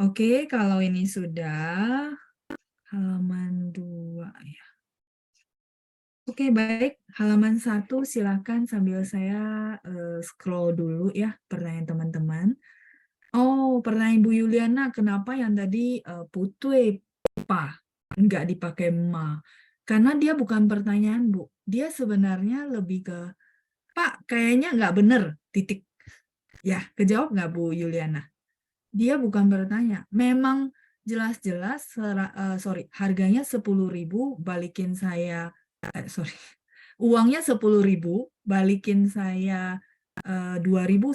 Oke, kalau ini sudah halaman 2 ya. Oke, baik. Halaman 1 silakan sambil saya scroll dulu ya pertanyaan teman-teman. Oh, pertanyaan Bu Yuliana, kenapa yang tadi putui pa nggak dipakai ma? Karena dia bukan pertanyaan, Bu. Dia sebenarnya lebih ke, Pak, kayaknya nggak bener, titik. Ya, kejawab nggak Bu Yuliana? Dia bukan bertanya. Memang jelas-jelas, harganya 10.000, balikin saya, sorry, uangnya 10.000, balikin saya 2.000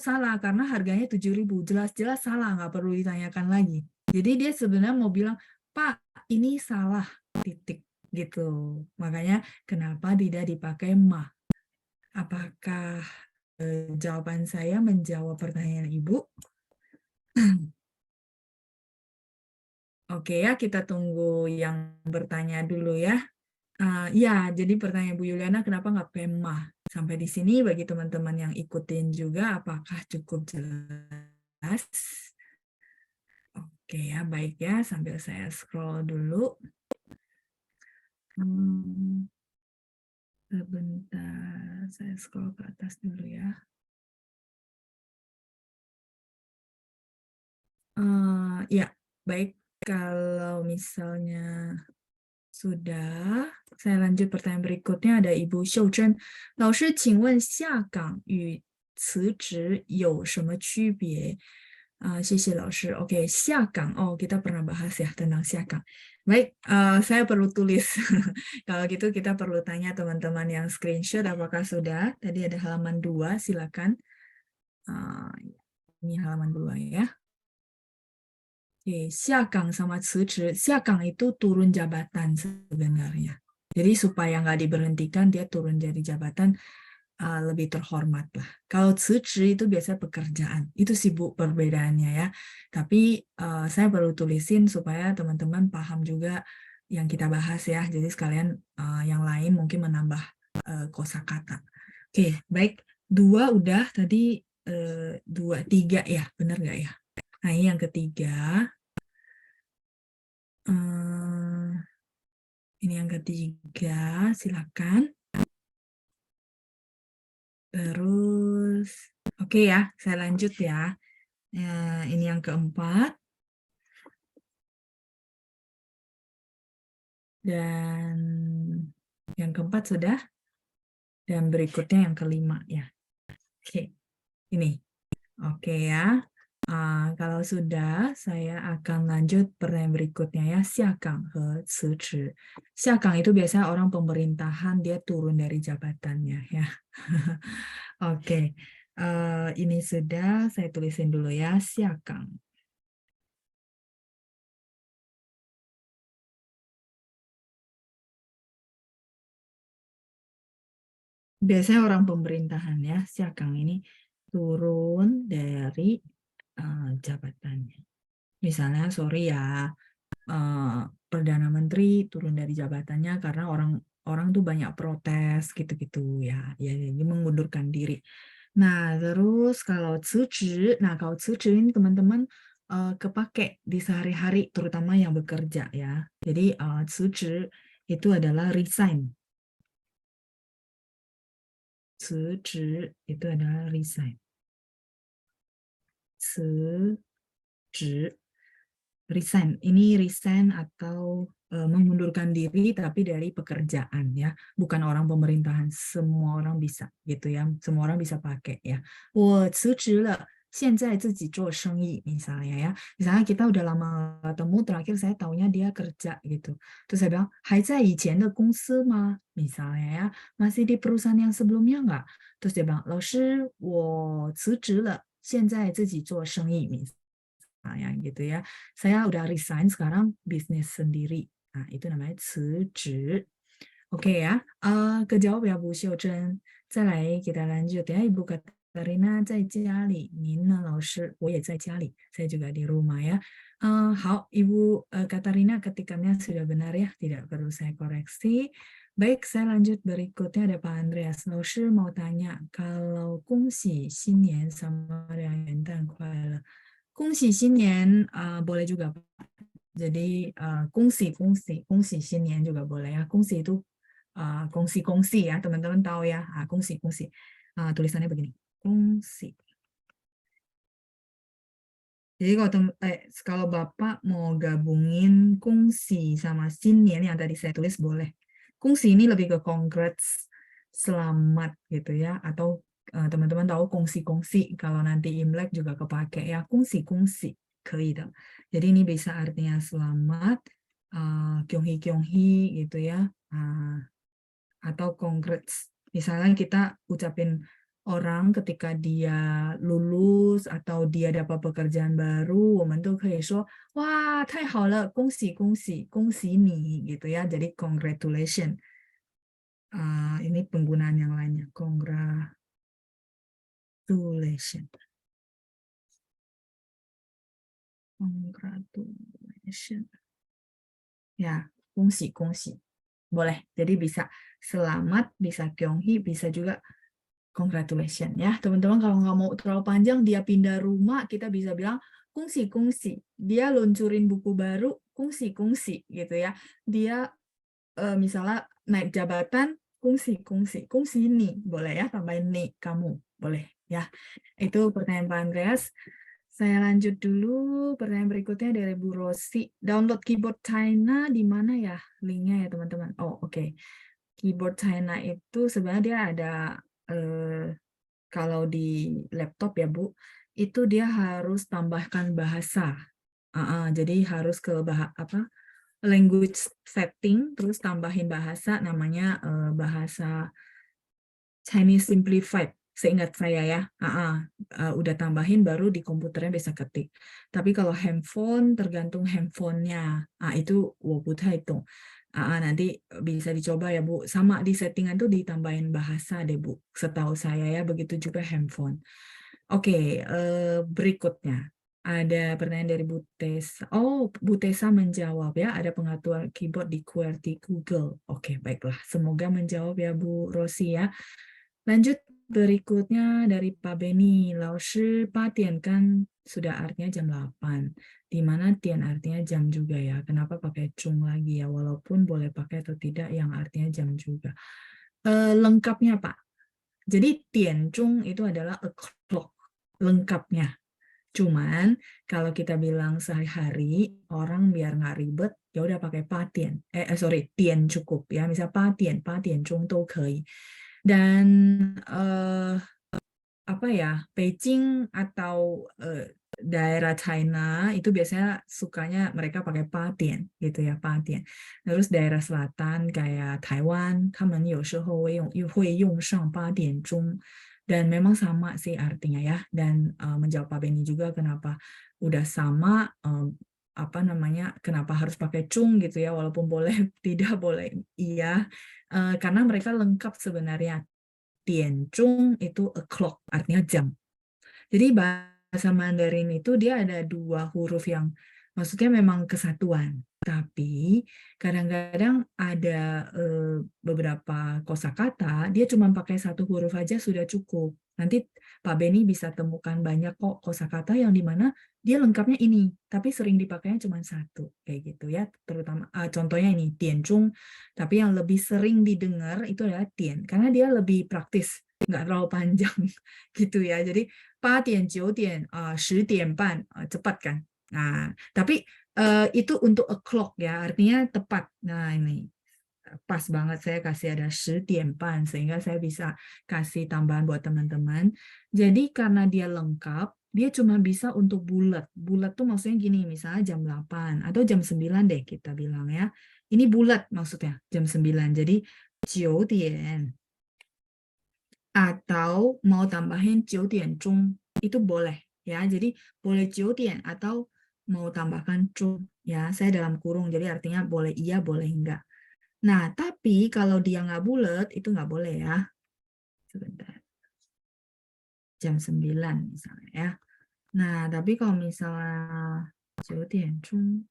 salah karena harganya 7.000. Jelas-jelas salah, nggak perlu ditanyakan lagi. Jadi dia sebenarnya mau bilang, Pak, ini salah, titik gitu. Makanya kenapa tidak dipakai ma? Apakah jawaban saya menjawab pertanyaan Ibu? Oke ya, kita tunggu yang bertanya dulu ya. Ya, jadi pertanyaan Bu Yuliana, kenapa nggak PEMA? Sampai di sini bagi teman-teman yang ikutin juga, apakah cukup jelas? Oke ya, baik ya, sambil saya scroll dulu. Sebentar, saya scroll ke atas dulu ya. Ya, baik. Kalau misalnya sudah, saya lanjut pertanyaan berikutnya. Ada Ibu Xiuzhen. 老师，请问下岗与辞职有什么区别？谢谢老师. Oke, 下岗. Oh, kita pernah bahas ya tentang 下岗. Baik, saya perlu tulis. Kalau gitu kita perlu tanya teman-teman yang screenshot apakah sudah. Tadi ada halaman 2, silakan. Ini halaman 2 ya. Oke, 下岗 sama 辞职. 下岗 itu turun jabatan sebenarnya. Jadi supaya nggak diberhentikan, dia turun dari jabatan lebih terhormat lah. Kalau 辞职 itu biasanya pekerjaan. Itu sih Bu perbedaannya ya. Tapi saya perlu tulisin supaya teman-teman paham juga yang kita bahas ya. Jadi sekalian yang lain mungkin menambah kosakata. Oke, baik. 2 udah, tadi 2, 3 ya. Benar nggak ya? Nah, ini yang ketiga. Ini yang ketiga, silakan. Terus, oke ya, saya lanjut ya. Ini yang keempat. Dan yang keempat sudah. Dan berikutnya yang kelima ya. Oke, ini. Oke ya. Kalau sudah, saya akan lanjut pertanyaan berikutnya ya. 下岗 和辞职. 下岗 itu biasanya orang pemerintahan, dia turun dari jabatannya ya. Oke, ini sudah saya tulisin dulu ya. 下岗. Biasanya orang pemerintahan ya. 下岗 ini turun dari jabatannya. Misalnya, sorry ya, Perdana Menteri turun dari jabatannya karena orang tuh banyak protes gitu-gitu ya, jadi mengundurkan diri. Nah, terus kalau 辞职, nah kalau 辞职 ini teman-teman kepake di sehari-hari, terutama yang bekerja ya. Jadi 辞职 itu adalah resign. 辞职 itu adalah resign. 辞职 resign. Ini resign atau mengundurkan diri tapi dari pekerjaan ya, bukan orang pemerintahan, semua orang bisa gitu ya, semua orang bisa pakai ya. 我辞职了，现在自己做生意 misalnya ya. Misalnya kita udah lama ketemu, terakhir saya taunya dia kerja gitu. Terus saya bilang, 还在以前的公司吗 misalnya ya, masih di perusahaan yang sebelumnya nggak? Terus dia bilang, 老师我辞职了，现在自己做生意 misalnya gitu ya. Saya udah resign sekarang bisnis sendiri. Nah, itu namanya 辞职. Oke ya, kejawab ya Bu Xiuchen. 再来 kita lanjut ya, Ibu Katarina 在家里，您呢老师？我也在家里，saya juga di rumah ya. 好, Ibu Katarina ketikkannya sudah benar ya, tidak perlu saya koreksi. Baik, saya lanjut berikutnya ada Pak Andreas. 老师 mau tanya, kalau 恭喜新年 sama 元旦快乐，恭喜新年boleh juga Pak. Jadi 恭喜新年 juga boleh ya. 恭喜 itu 恭喜 ya, teman-teman tahu ya. 恭喜 tulisannya begini. 恭喜. Jadi kalau Bapak mau gabungin 恭喜 sama 新年 yang tadi saya tulis boleh. 恭喜 ini lebih ke congrats, selamat gitu ya. Atau teman-teman tahu 恭喜 kalau nanti Imlek juga kepake ya. 恭喜 可以的. Jadi ini bisa artinya selamat, kyonghi gitu ya. Atau congrats. Misalnya kita ucapin orang ketika dia lulus atau dia dapat pekerjaan baru, 我们都可以说哇太好了，恭喜你 gitu ya. Jadi congratulation. Ini penggunaan yang lainnya, congratulation. Ya, 恭喜 boleh. Jadi bisa selamat, bisa kyonghi, bisa juga congratulations ya. Teman-teman kalau nggak mau terlalu panjang, dia pindah rumah, kita bisa bilang 恭喜 Dia luncurin buku baru, 恭喜 gitu ya. Dia misalnya naik jabatan, 恭喜 nih, boleh ya, tambahin nih kamu, boleh ya. Itu pertanyaan Pak Andreas. Saya lanjut dulu, pertanyaan berikutnya dari Bu Rosi. Download keyboard China di mana ya linknya ya teman-teman? Oh oke. Keyboard China itu sebenarnya dia ada kalau di laptop ya Bu, itu dia harus tambahkan bahasa. Jadi harus ke language setting, terus tambahin bahasa namanya bahasa Chinese Simplified. Seingat saya ya, udah tambahin baru di komputernya bisa ketik. Tapi kalau handphone tergantung handphonenya, itu 我不太懂. Nanti bisa dicoba ya Bu. Sama di settingan tuh ditambahin bahasa deh Bu. Setahu saya ya, begitu juga handphone. Oke, berikutnya. Ada pertanyaan dari Bu Tessa. Oh, Bu Tessa menjawab ya, ada pengatur keyboard di QWERTY Google. Oke, baiklah. Semoga menjawab ya Bu Rosi ya. Lanjut berikutnya dari Pak Beni. 老师 8点 kan sudah artinya jam 8. Di mana tian artinya jam juga ya. Kenapa pakai cung lagi ya? Walaupun boleh pakai atau tidak yang artinya jam juga. Lengkapnya Pak. Jadi tian cung itu adalah a clock. Lengkapnya. Cuman kalau kita bilang sehari-hari orang biar nggak ribet ya udah pakai patien. Tian cukup ya. Misal patien cung tuh kei. Dan apa ya, Beijing atau daerah China itu biasanya sukanya mereka pakai patien gitu ya, patien. Terus daerah selatan kayak Taiwan, 他们有时候会用上8点钟. Dan memang sama sih artinya ya. Dan menjawab Pak Beni juga kenapa udah sama apa namanya, kenapa harus pakai cung gitu ya, walaupun boleh tidak boleh iya. Karena mereka lengkap sebenarnya. 点钟 itu a clock, artinya jam. Jadi bahasa Mandarin itu dia ada dua huruf yang maksudnya memang kesatuan. Tapi kadang-kadang ada beberapa kosakata dia cuma pakai satu huruf aja sudah cukup. Nanti Pak Beni bisa temukan banyak kok kosakata yang dimana dia lengkapnya ini, tapi sering dipakainya cuma satu kayak gitu ya. Terutama contohnya ini tianzhong, tapi yang lebih sering didengar itu adalah tian karena dia lebih praktis, nggak terlalu panjang gitu ya. Jadi 8点 9点 10点半 cepat kan. Nah, tapi Itu untuk o'clock ya, artinya tepat. Nah ini pas banget saya kasih ada 10:30 sehingga saya bisa kasih tambahan buat teman-teman. Jadi karena dia lengkap, dia cuma bisa untuk bulat. Bulat tuh maksudnya gini, misalnya jam 8 atau jam 9 deh kita bilang ya. Ini bulat maksudnya jam 9. Jadi 9:00 atau mau tambahin 9:钟 itu boleh ya. Jadi boleh 9:00 atau mau tambahkan 钟 ya. Saya dalam kurung jadi artinya boleh iya boleh enggak. Nah, tapi kalau dia nggak bulat, itu nggak boleh ya. Sebentar. Jam 9 misalnya ya. Nah, tapi kalau misalnya 9:钟,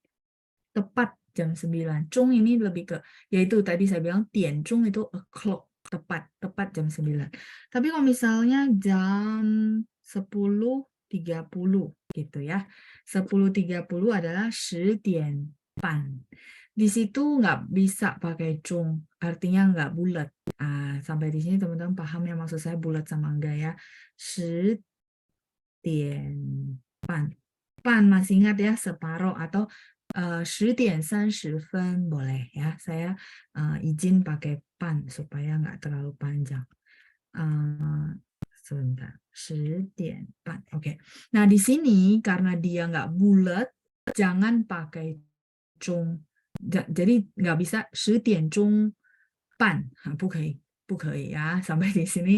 tepat jam 9. Chung ini lebih ke, yaitu tadi saya bilang, 点钟 itu o'clock, tepat jam 9. Tapi kalau misalnya jam 10:30 gitu ya. 10:30 adalah 10:30. Di situ nggak bisa pakai chung, artinya nggak bulat. Sampai di sini teman-teman paham ya maksud saya bulat sama enggak ya. 10:30. Pan masih ingat ya separuh atau 10:30 boleh ya. Saya izin pakai pan supaya nggak terlalu panjang. Sebentar. 10:30. Oke. Nah, di sini karena dia nggak bulat, jangan pakai chung. Jadi nggak bisa 10:30 ya. Sampai di sini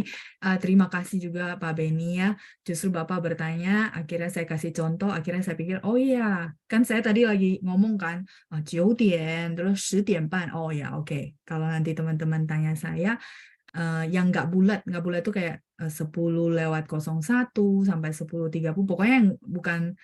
terima kasih juga Pak Beni ya. Justru Bapak bertanya, akhirnya saya kasih contoh, akhirnya saya pikir, oh iya, kan saya tadi lagi ngomong kan, 9:00 terus 10:30. Oh ya, oke. Kalau nanti teman-teman tanya saya, yang nggak bulat itu kayak 10:01 sampai 10:30, pokoknya yang bukan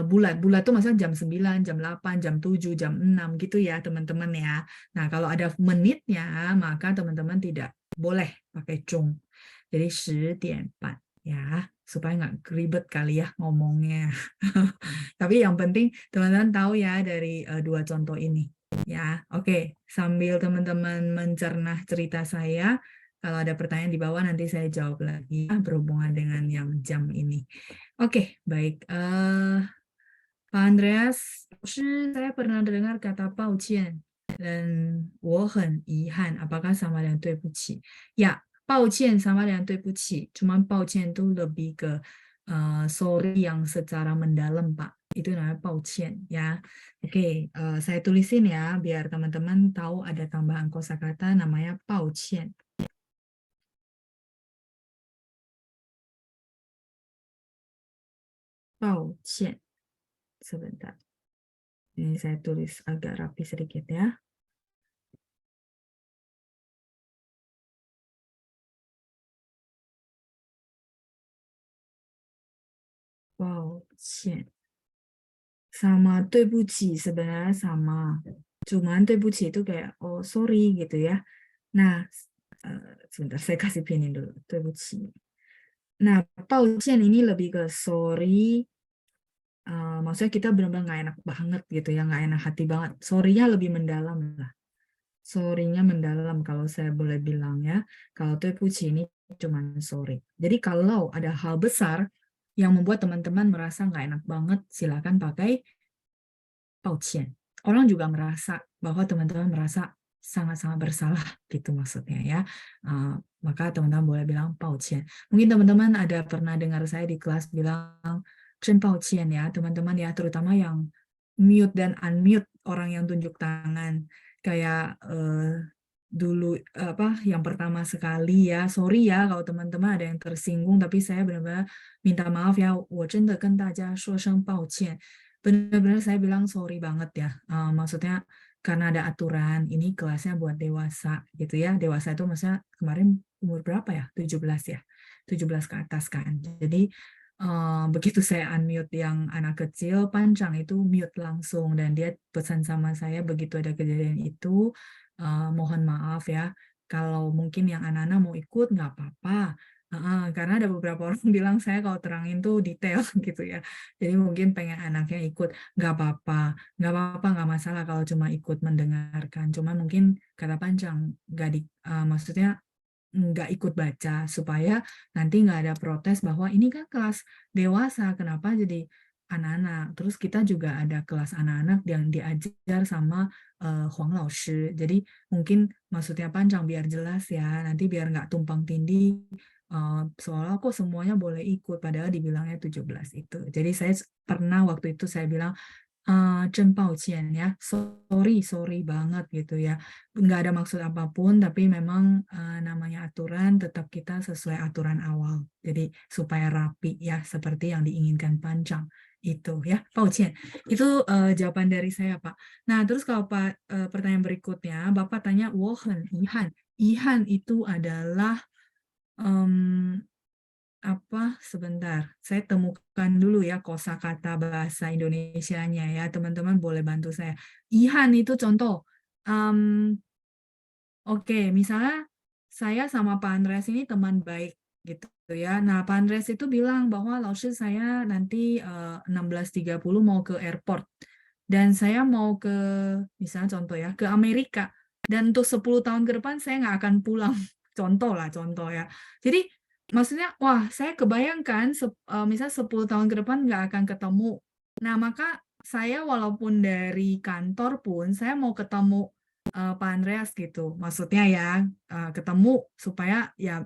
bulat tuh maksudnya jam 9, jam 8, jam 7, jam 6 gitu ya teman-teman ya. Nah kalau ada menitnya maka teman-teman tidak boleh pakai cung, jadi 10:30 ya, supaya nggak ribet kali ya ngomongnya. Tapi yang penting teman-teman tahu ya dari dua contoh ini ya. Oke, sambil teman-teman mencerna cerita saya, kalau ada pertanyaan di bawah nanti saya jawab lagi berhubungan dengan yang jam ini. Oke, baik. Pak Andreas, saya pernah dengar kata 抱歉 dan 我很遗憾. Apakah sama dengan 对不起? Ya, 抱歉 sama dengan 对不起. Cuman 抱歉itu lebih ke sorry yang secara mendalam, Pak. Itu namanya 抱歉 ya. Oke, saya tulisin ya biar teman-teman tahu ada tambahan kosakata namanya 抱歉. 抱歉. Sebentar. Ini saya tulis agak rapi sedikit ya. 抱歉. Sama 对不起 sebenarnya sama. Cuman 对不起 itu kayak oh sorry gitu ya. Nah, sebentar saya kasih pinin dulu. 对不起. Nah, 抱歉 ini lebih ke sorry. Maksudnya kita benar-benar nggak enak banget gitu ya, nggak enak hati banget. Sorry-nya lebih mendalam lah. Sorry-nya mendalam kalau saya boleh bilang ya. Kalau 对不起 ini cuma sorry. Jadi kalau ada hal besar yang membuat teman-teman merasa nggak enak banget, silakan pakai 抱歉. Orang juga merasa bahwa teman-teman merasa sangat-sangat bersalah gitu maksudnya ya. Maka teman-teman boleh bilang 抱歉. Mungkin teman-teman ada pernah dengar saya di kelas bilang 真抱歉 ya teman-teman ya, terutama yang mute dan unmute orang yang tunjuk tangan. Kayak dulu apa yang pertama sekali ya, sorry ya kalau teman-teman ada yang tersinggung, tapi saya benar-benar minta maaf ya, 我真的跟大家说声抱歉. Benar-benar saya bilang sorry banget ya. Maksudnya karena ada aturan, ini kelasnya buat dewasa gitu ya. Dewasa itu maksudnya kemarin umur berapa ya? 17 ya. 17 ke atas kan. Jadi begitu saya unmute yang anak kecil, Pancang itu mute langsung dan dia pesan sama saya begitu ada kejadian itu, mohon maaf ya. Kalau mungkin yang anak-anak mau ikut nggak apa-apa. Karena ada beberapa orang bilang saya kalau terangin tuh detail gitu ya. Jadi mungkin pengen anaknya ikut, nggak apa-apa, nggak masalah kalau cuma ikut mendengarkan. Cuma mungkin kata Pancang, maksudnya nggak ikut baca supaya nanti nggak ada protes bahwa ini kan kelas dewasa, kenapa jadi anak-anak. Terus kita juga ada kelas anak-anak yang diajar sama Huang Lao Shi. Jadi mungkin maksudnya panjang biar jelas ya, nanti biar nggak tumpang tindih. Soalnya kok semuanya boleh ikut, padahal dibilangnya 17 itu. Jadi saya pernah waktu itu saya bilang, 真抱歉 ya, sorry banget gitu ya. Nggak ada maksud apapun, tapi memang namanya aturan, tetap kita sesuai aturan awal. Jadi supaya rapi ya, seperti yang diinginkan Panjang. Itu ya, 抱歉. Itu jawaban dari saya, Pak. Nah, terus kalau Pak pertanyaan berikutnya, Bapak tanya, 我很遗憾. Ihan itu adalah apa sebentar, saya temukan dulu ya kosakata bahasa Indonesianya ya, teman-teman boleh bantu saya. Ihan itu contoh. Em, Oke, misalnya saya sama Pak Andreas ini teman baik gitu ya. Nah, Pak Andreas itu bilang bahwa Laoshi saya nanti 16.30 mau ke airport. Dan saya mau ke, misalnya contoh ya, ke Amerika. Dan untuk 10 tahun ke depan saya nggak akan pulang. Contoh lah, contoh ya. Jadi maksudnya, wah saya kebayangkan misalnya 10 tahun ke depan nggak akan ketemu. Nah, maka saya walaupun dari kantor pun, saya mau ketemu Pak Andreas gitu. Maksudnya ya ketemu supaya ya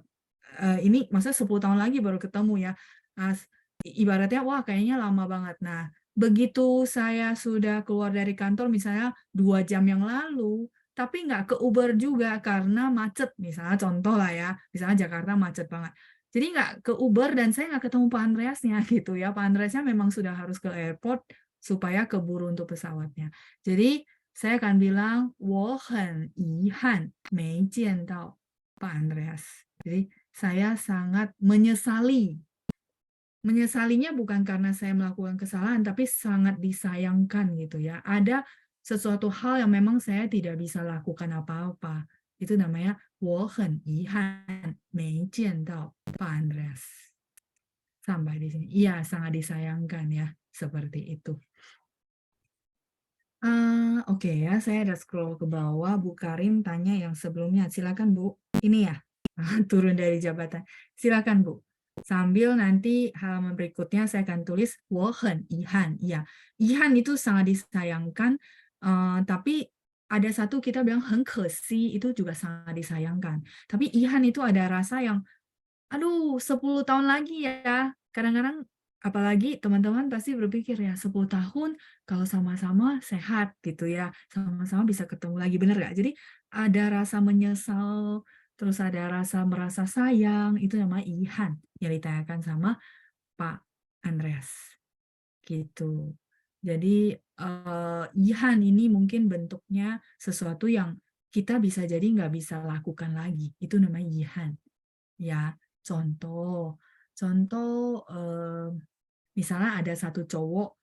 ini maksudnya 10 tahun lagi baru ketemu ya. Nah, ibaratnya wah kayaknya lama banget. Nah, begitu saya sudah keluar dari kantor misalnya 2 jam yang lalu, tapi nggak ke Uber juga karena macet. Misalnya contoh lah ya, misalnya Jakarta macet banget. Jadi nggak ke Uber dan saya nggak ketemu Pak Andreasnya gitu ya. Pak Andreasnya memang sudah harus ke airport supaya keburu untuk pesawatnya. Jadi saya akan bilang, 我很遗憾没见到 Pak Andreas. Jadi saya sangat menyesali. Menyesalinya bukan karena saya melakukan kesalahan, tapi sangat disayangkan gitu ya. Ada sesuatu hal yang memang saya tidak bisa lakukan apa-apa. Itu namanya 我很遗憾没见到 Pak Andreas. Sampai di sini. Iya, sangat disayangkan ya. Seperti itu. Oke ya, saya ada scroll ke bawah. Bu Karim tanya yang sebelumnya. Silakan Bu. Ini ya, turun dari jabatan. Silakan Bu. Sambil nanti halaman berikutnya saya akan tulis 我很遗憾. Ya, Ihan itu sangat disayangkan. Tapi ada satu kita bilang 很可惜 itu juga sangat disayangkan. Tapi Ihan itu ada rasa yang aduh 10 tahun lagi ya. Kadang-kadang apalagi teman-teman pasti berpikir ya 10 tahun kalau sama-sama sehat gitu ya. Sama-sama bisa ketemu lagi, bener nggak? Jadi ada rasa menyesal, terus ada rasa merasa sayang, itu namanya Ihan yang ditanyakan sama Pak Andreas. Gitu. Jadi Ihan ini mungkin bentuknya sesuatu yang kita bisa jadi nggak bisa lakukan lagi. Itu namanya Ihan. Ya, contoh, contoh misalnya ada satu cowok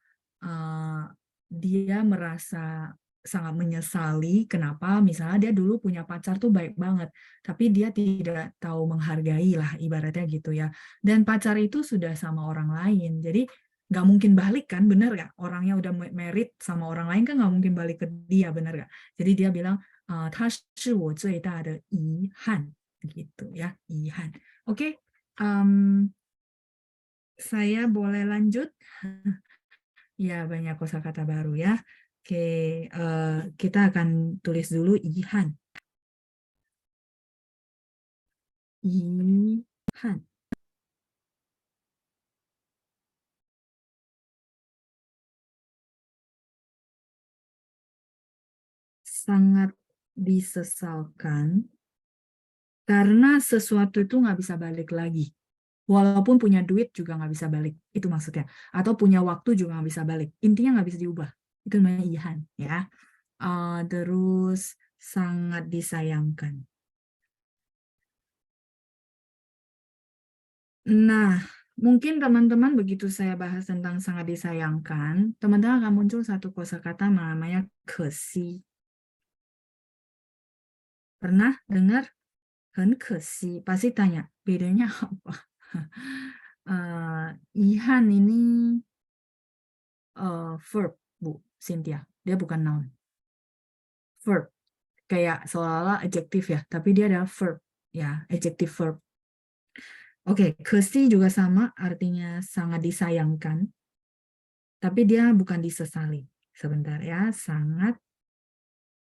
dia merasa sangat menyesali kenapa misalnya dia dulu punya pacar tuh baik banget, tapi dia tidak tahu menghargai lah ibaratnya gitu ya. Dan pacar itu sudah sama orang lain, jadi nggak mungkin balik kan, bener nggak? Orangnya udah married sama orang lain kan nggak mungkin balik ke dia, bener nggak? Jadi dia bilang, 他是我最大的遗憾 gitu ya, Ihan. Oke, saya boleh lanjut? Ya, banyak kosakata baru ya. Oke, kita akan tulis dulu Ihan. Ihan. Sangat disesalkan karena sesuatu itu nggak bisa balik lagi. Walaupun punya duit juga nggak bisa balik, itu maksudnya. Atau punya waktu juga nggak bisa balik. Intinya nggak bisa diubah. Itu namanya Ihan ya. Terus sangat disayangkan. Nah, mungkin teman-teman begitu saya bahas tentang sangat disayangkan, teman-teman akan muncul satu kosakata namanya kesi. Pernah dengar? 很可惜. Pasti tanya, bedanya apa? Ihan ini verb, Bu Cynthia. Dia bukan noun. Verb. Kayak seolah-olah adjektif ya, tapi dia adalah verb. Ya, adjective verb. Oke, kesi juga sama, artinya sangat disayangkan. Tapi dia bukan disesali. Sebentar ya, sangat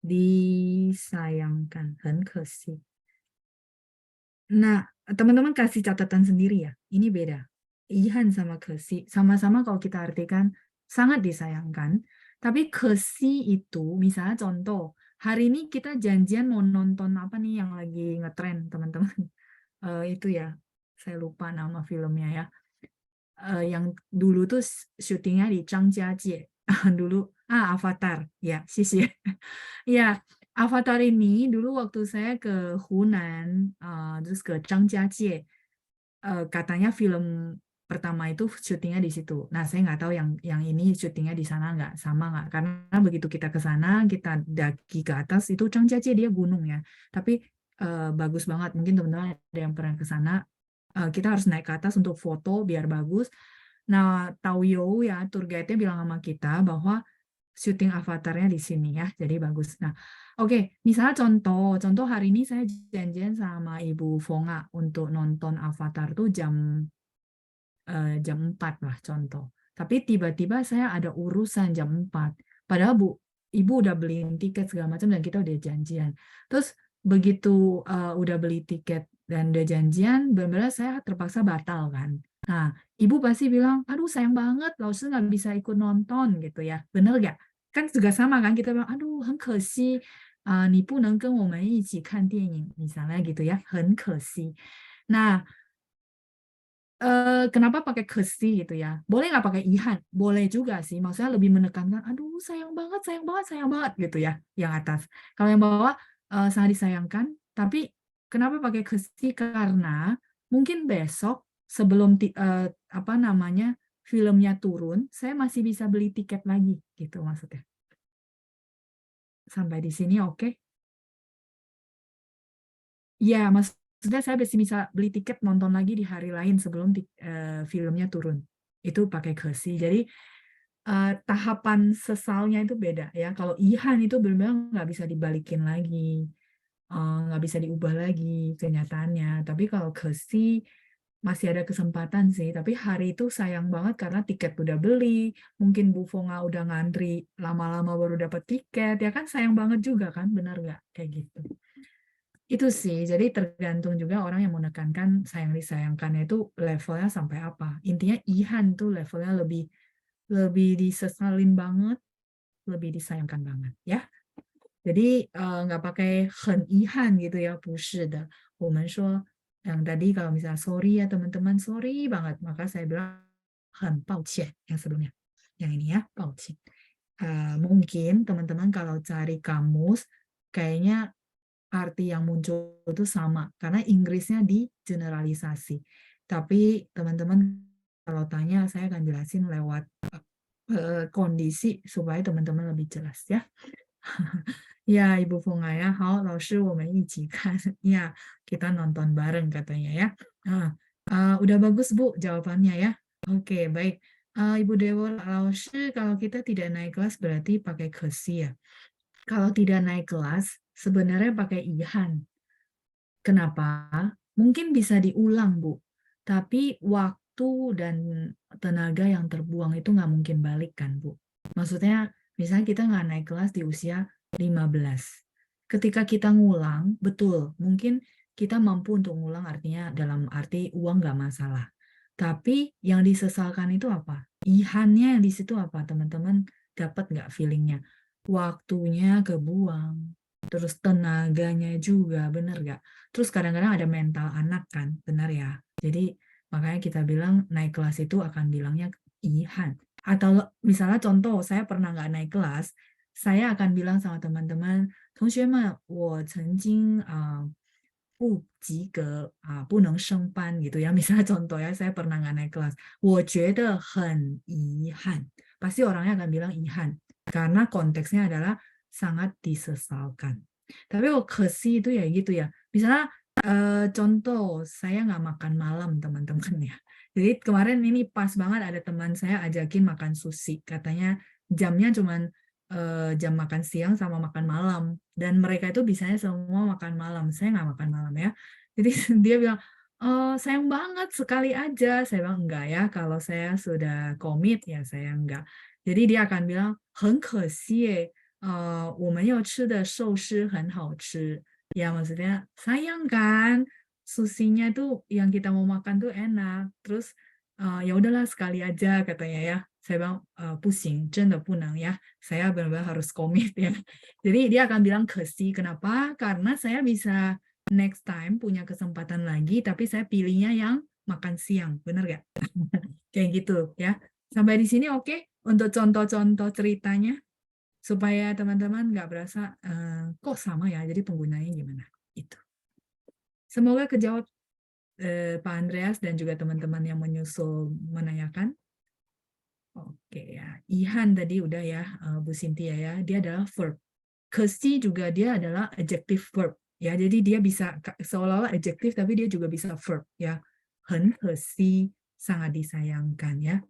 disayangkan. 很可惜. Nah, teman-teman kasih catatan sendiri ya. Ini beda. Ihan sama kesi. Sama-sama kalau kita artikan sangat disayangkan. Tapi kesi itu, misalnya contoh, hari ini kita janjian mau nonton apa nih yang lagi ngetren, teman-teman. Itu ya, saya lupa nama filmnya ya. Yang dulu tuh syutingnya di Zhangjiajie. Dulu, Avatar. Ya, sih. Ya, Avatar ini dulu waktu saya ke Hunan, terus ke Zhangjiajie, katanya film pertama itu syutingnya di situ. Nah, saya nggak tahu yang ini syutingnya di sana nggak sama nggak. Karena begitu kita ke sana, kita daki ke atas, itu Zhangjiajie dia gunung ya. Tapi bagus banget. Mungkin teman-teman ada yang pernah ke sana. Kita harus naik ke atas untuk foto biar bagus. Nah, Tao You ya, tour guide-nya bilang sama kita bahwa syuting avatarnya di sini ya, jadi bagus. Nah, oke, misalnya contoh hari ini saya janjian sama Ibu Fonga untuk nonton Avatar tuh jam 4 lah contoh. Tapi tiba-tiba saya ada urusan jam 4. Padahal Ibu udah beliin tiket segala macam dan kita udah janjian. Terus begitu udah beli tiket dan udah janjian, benar-benar saya terpaksa batal kan. Nah, Ibu pasti bilang, aduh sayang banget, Lause nggak bisa ikut nonton gitu ya. Bener nggak? Kan juga sama kan, kita bilang, aduh 很可惜, 你不能跟我们一起看电影, misalnya gitu ya, 很可惜. Nah, kenapa pakai kesi gitu ya? Boleh nggak pakai ihan? Boleh juga sih. Maksudnya lebih menekankan, aduh sayang banget, sayang banget, sayang banget gitu ya, yang atas. Kalau yang bawah sangat disayangkan. Tapi kenapa pakai kesi? Karena mungkin besok sebelum apa namanya filmnya turun, saya masih bisa beli tiket lagi gitu maksudnya. Sampai di sini oke? Ya, maksudnya saya masih bisa beli tiket nonton lagi di hari lain sebelum filmnya turun. Itu pakai kesi. Jadi tahapan sesalnya itu beda ya. Kalau ihan itu benar-benar nggak bisa dibalikin lagi, nggak bisa diubah lagi kenyataannya. Tapi kalau kesi masih ada kesempatan sih. Tapi hari itu sayang banget karena tiket udah beli. Mungkin Bu Fonga udah ngantri lama-lama baru dapat tiket. Ya kan sayang banget juga kan, benar nggak? Kayak gitu. Itu sih, jadi tergantung juga orang yang menekankan sayang disayangkannya itu levelnya sampai apa. Intinya Ihan tuh levelnya lebih lebih disesalin banget, lebih disayangkan banget ya. Jadi nggak pakai 很遗憾 gitu ya, 不是的。我们说 yang tadi kalau misalnya sorry ya teman-teman, sorry banget, maka saya bilang 很抱歉 yang sebelumnya. Yang ini ya, 抱歉. Mungkin teman-teman kalau cari kamus kayaknya arti yang muncul itu sama karena Inggrisnya di generalisasi. Tapi teman-teman kalau tanya saya akan jelasin lewat kondisi supaya teman-teman lebih jelas ya. Ya, Ibu Funga ya, 好，老师我们一起看. Ya, kita nonton bareng katanya ya. Udah bagus Bu jawabannya ya. Oke, baik. Ibu Dewo, 老师 kalau kita tidak naik kelas berarti pakai kesi ya. Kalau tidak naik kelas, sebenarnya pakai ihan. Kenapa? Mungkin bisa diulang, Bu. Tapi waktu dan tenaga yang terbuang itu nggak mungkin balik kan, Bu. Maksudnya, misalnya kita nggak naik kelas di usia 15. Ketika kita ngulang, betul, mungkin kita mampu untuk ngulang artinya dalam arti uang nggak masalah. Tapi yang disesalkan itu apa? Ihannya yang di situ apa, teman-teman? Dapat nggak feelingnya? Waktunya kebuang, terus tenaganya juga, bener nggak? Terus kadang-kadang ada mental anak kan, benar ya? Jadi makanya kita bilang naik kelas itu akan bilangnya ihan. Atau misalnya contoh, saya pernah nggak naik kelas, saya akan bilang sama teman-teman, 同学们，我曾经不及格不能升班 gitu ya. Misalnya contoh ya, saya pernah nggak naik kelas. 我觉得很遗憾. Pasti orangnya akan bilang ihan. Karena konteksnya adalah sangat disesalkan. Tapi kesi itu ya gitu ya. Misalnya contoh, saya nggak makan malam teman-teman ya. Jadi kemarin ini pas banget ada teman saya ajakin makan sushi. Katanya jamnya cuman jam makan siang sama makan malam. Dan mereka itu bisanya semua makan malam. Saya nggak makan malam ya. Jadi dia bilang, Sayang banget sekali aja. Saya bilang enggak ya, kalau saya sudah komit ya saya enggak. Jadi dia akan bilang, 很可惜, 我们要吃的寿司很好吃. Ya maksudnya sayang kan, susinya tuh yang kita mau makan tuh enak. Terus ya udahlah sekali aja katanya ya. Saya bilang, 不行,真的不能 ya. Saya benar-benar harus komit ya. Jadi dia akan bilang kesi. Kenapa? Karena saya bisa next time punya kesempatan lagi, tapi saya pilihnya yang makan siang, bener gak? Kayak gitu ya. Sampai di sini oke untuk contoh-contoh ceritanya supaya teman-teman nggak berasa kok sama ya. Jadi penggunanya gimana? Itu. Semoga kejawab Pak Andreas dan juga teman-teman yang menyusul menanyakan. Oke ya. Ihan tadi udah ya, Bu Cynthia ya. Dia adalah verb. Kesi juga dia adalah adjective verb ya, jadi dia bisa seolah-olah adjective tapi dia juga bisa verb ya. 很可惜, sangat disayangkan ya.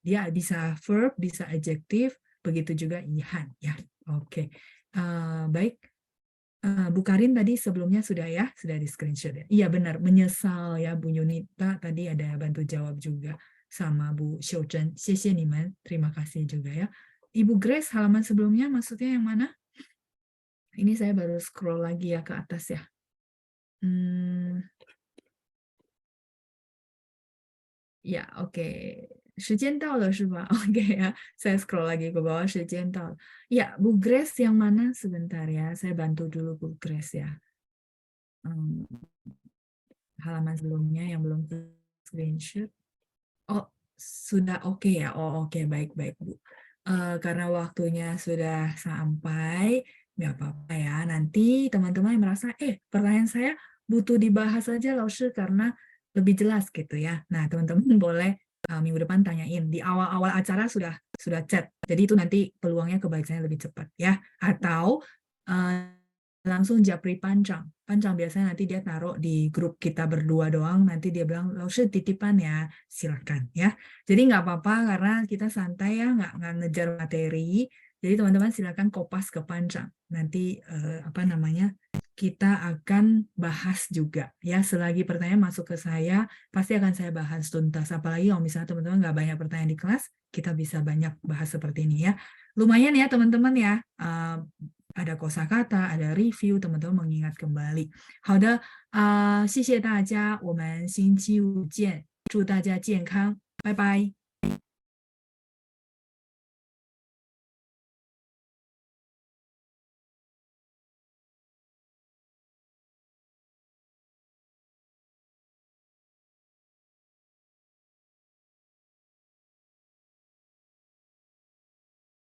Dia bisa verb, bisa adjective, begitu juga ihan ya. Oke. Baik. Bu Karin tadi sebelumnya sudah ya, sudah di screenshot ya. Iya benar, menyesal ya Bu Yunita tadi ada bantu jawab juga sama Bu Xiuchen. Xie Niman, terima kasih juga ya. Ibu Grace halaman sebelumnya maksudnya yang mana? Ini saya baru scroll lagi ya ke atas ya. Ya, oke. 时间到了是吧? Oke ya. Saya scroll lagi ke bawah, 时间到了. Ya, Bu Grace yang mana? Sebentar ya. Saya bantu dulu Bu Grace ya. Halaman sebelumnya yang belum screenshot. Oh, sudah oke ya. Oh, oke. Baik-baik, Bu. Karena waktunya sudah sampai, nggak apa-apa ya. Nanti teman-teman yang merasa, pertanyaan saya butuh dibahas aja, Laushe, karena lebih jelas gitu ya. Nah, teman-teman boleh minggu depan tanyain. Di awal-awal acara sudah chat. Jadi itu nanti peluangnya kebacaannya lebih cepat ya. Atau langsung japri panjang. Panjang biasanya nanti dia taruh di grup kita berdua doang, nanti dia bilang, Laushe titipan ya, silakan ya. Jadi nggak apa-apa karena kita santai ya, nggak ngejar materi. Jadi teman-teman silakan kopas ke panjang. Nanti kita akan bahas juga ya. Selagi pertanyaan masuk ke saya, pasti akan saya bahas tuntas. Apalagi kalau misalnya teman-teman nggak banyak pertanyaan di kelas, kita bisa banyak bahas seperti ini ya. Lumayan ya teman-teman ya. Ada kosakata, ada review, teman-teman mengingat kembali. 好的，谢谢大家，我们星期五见，祝大家健康，拜拜。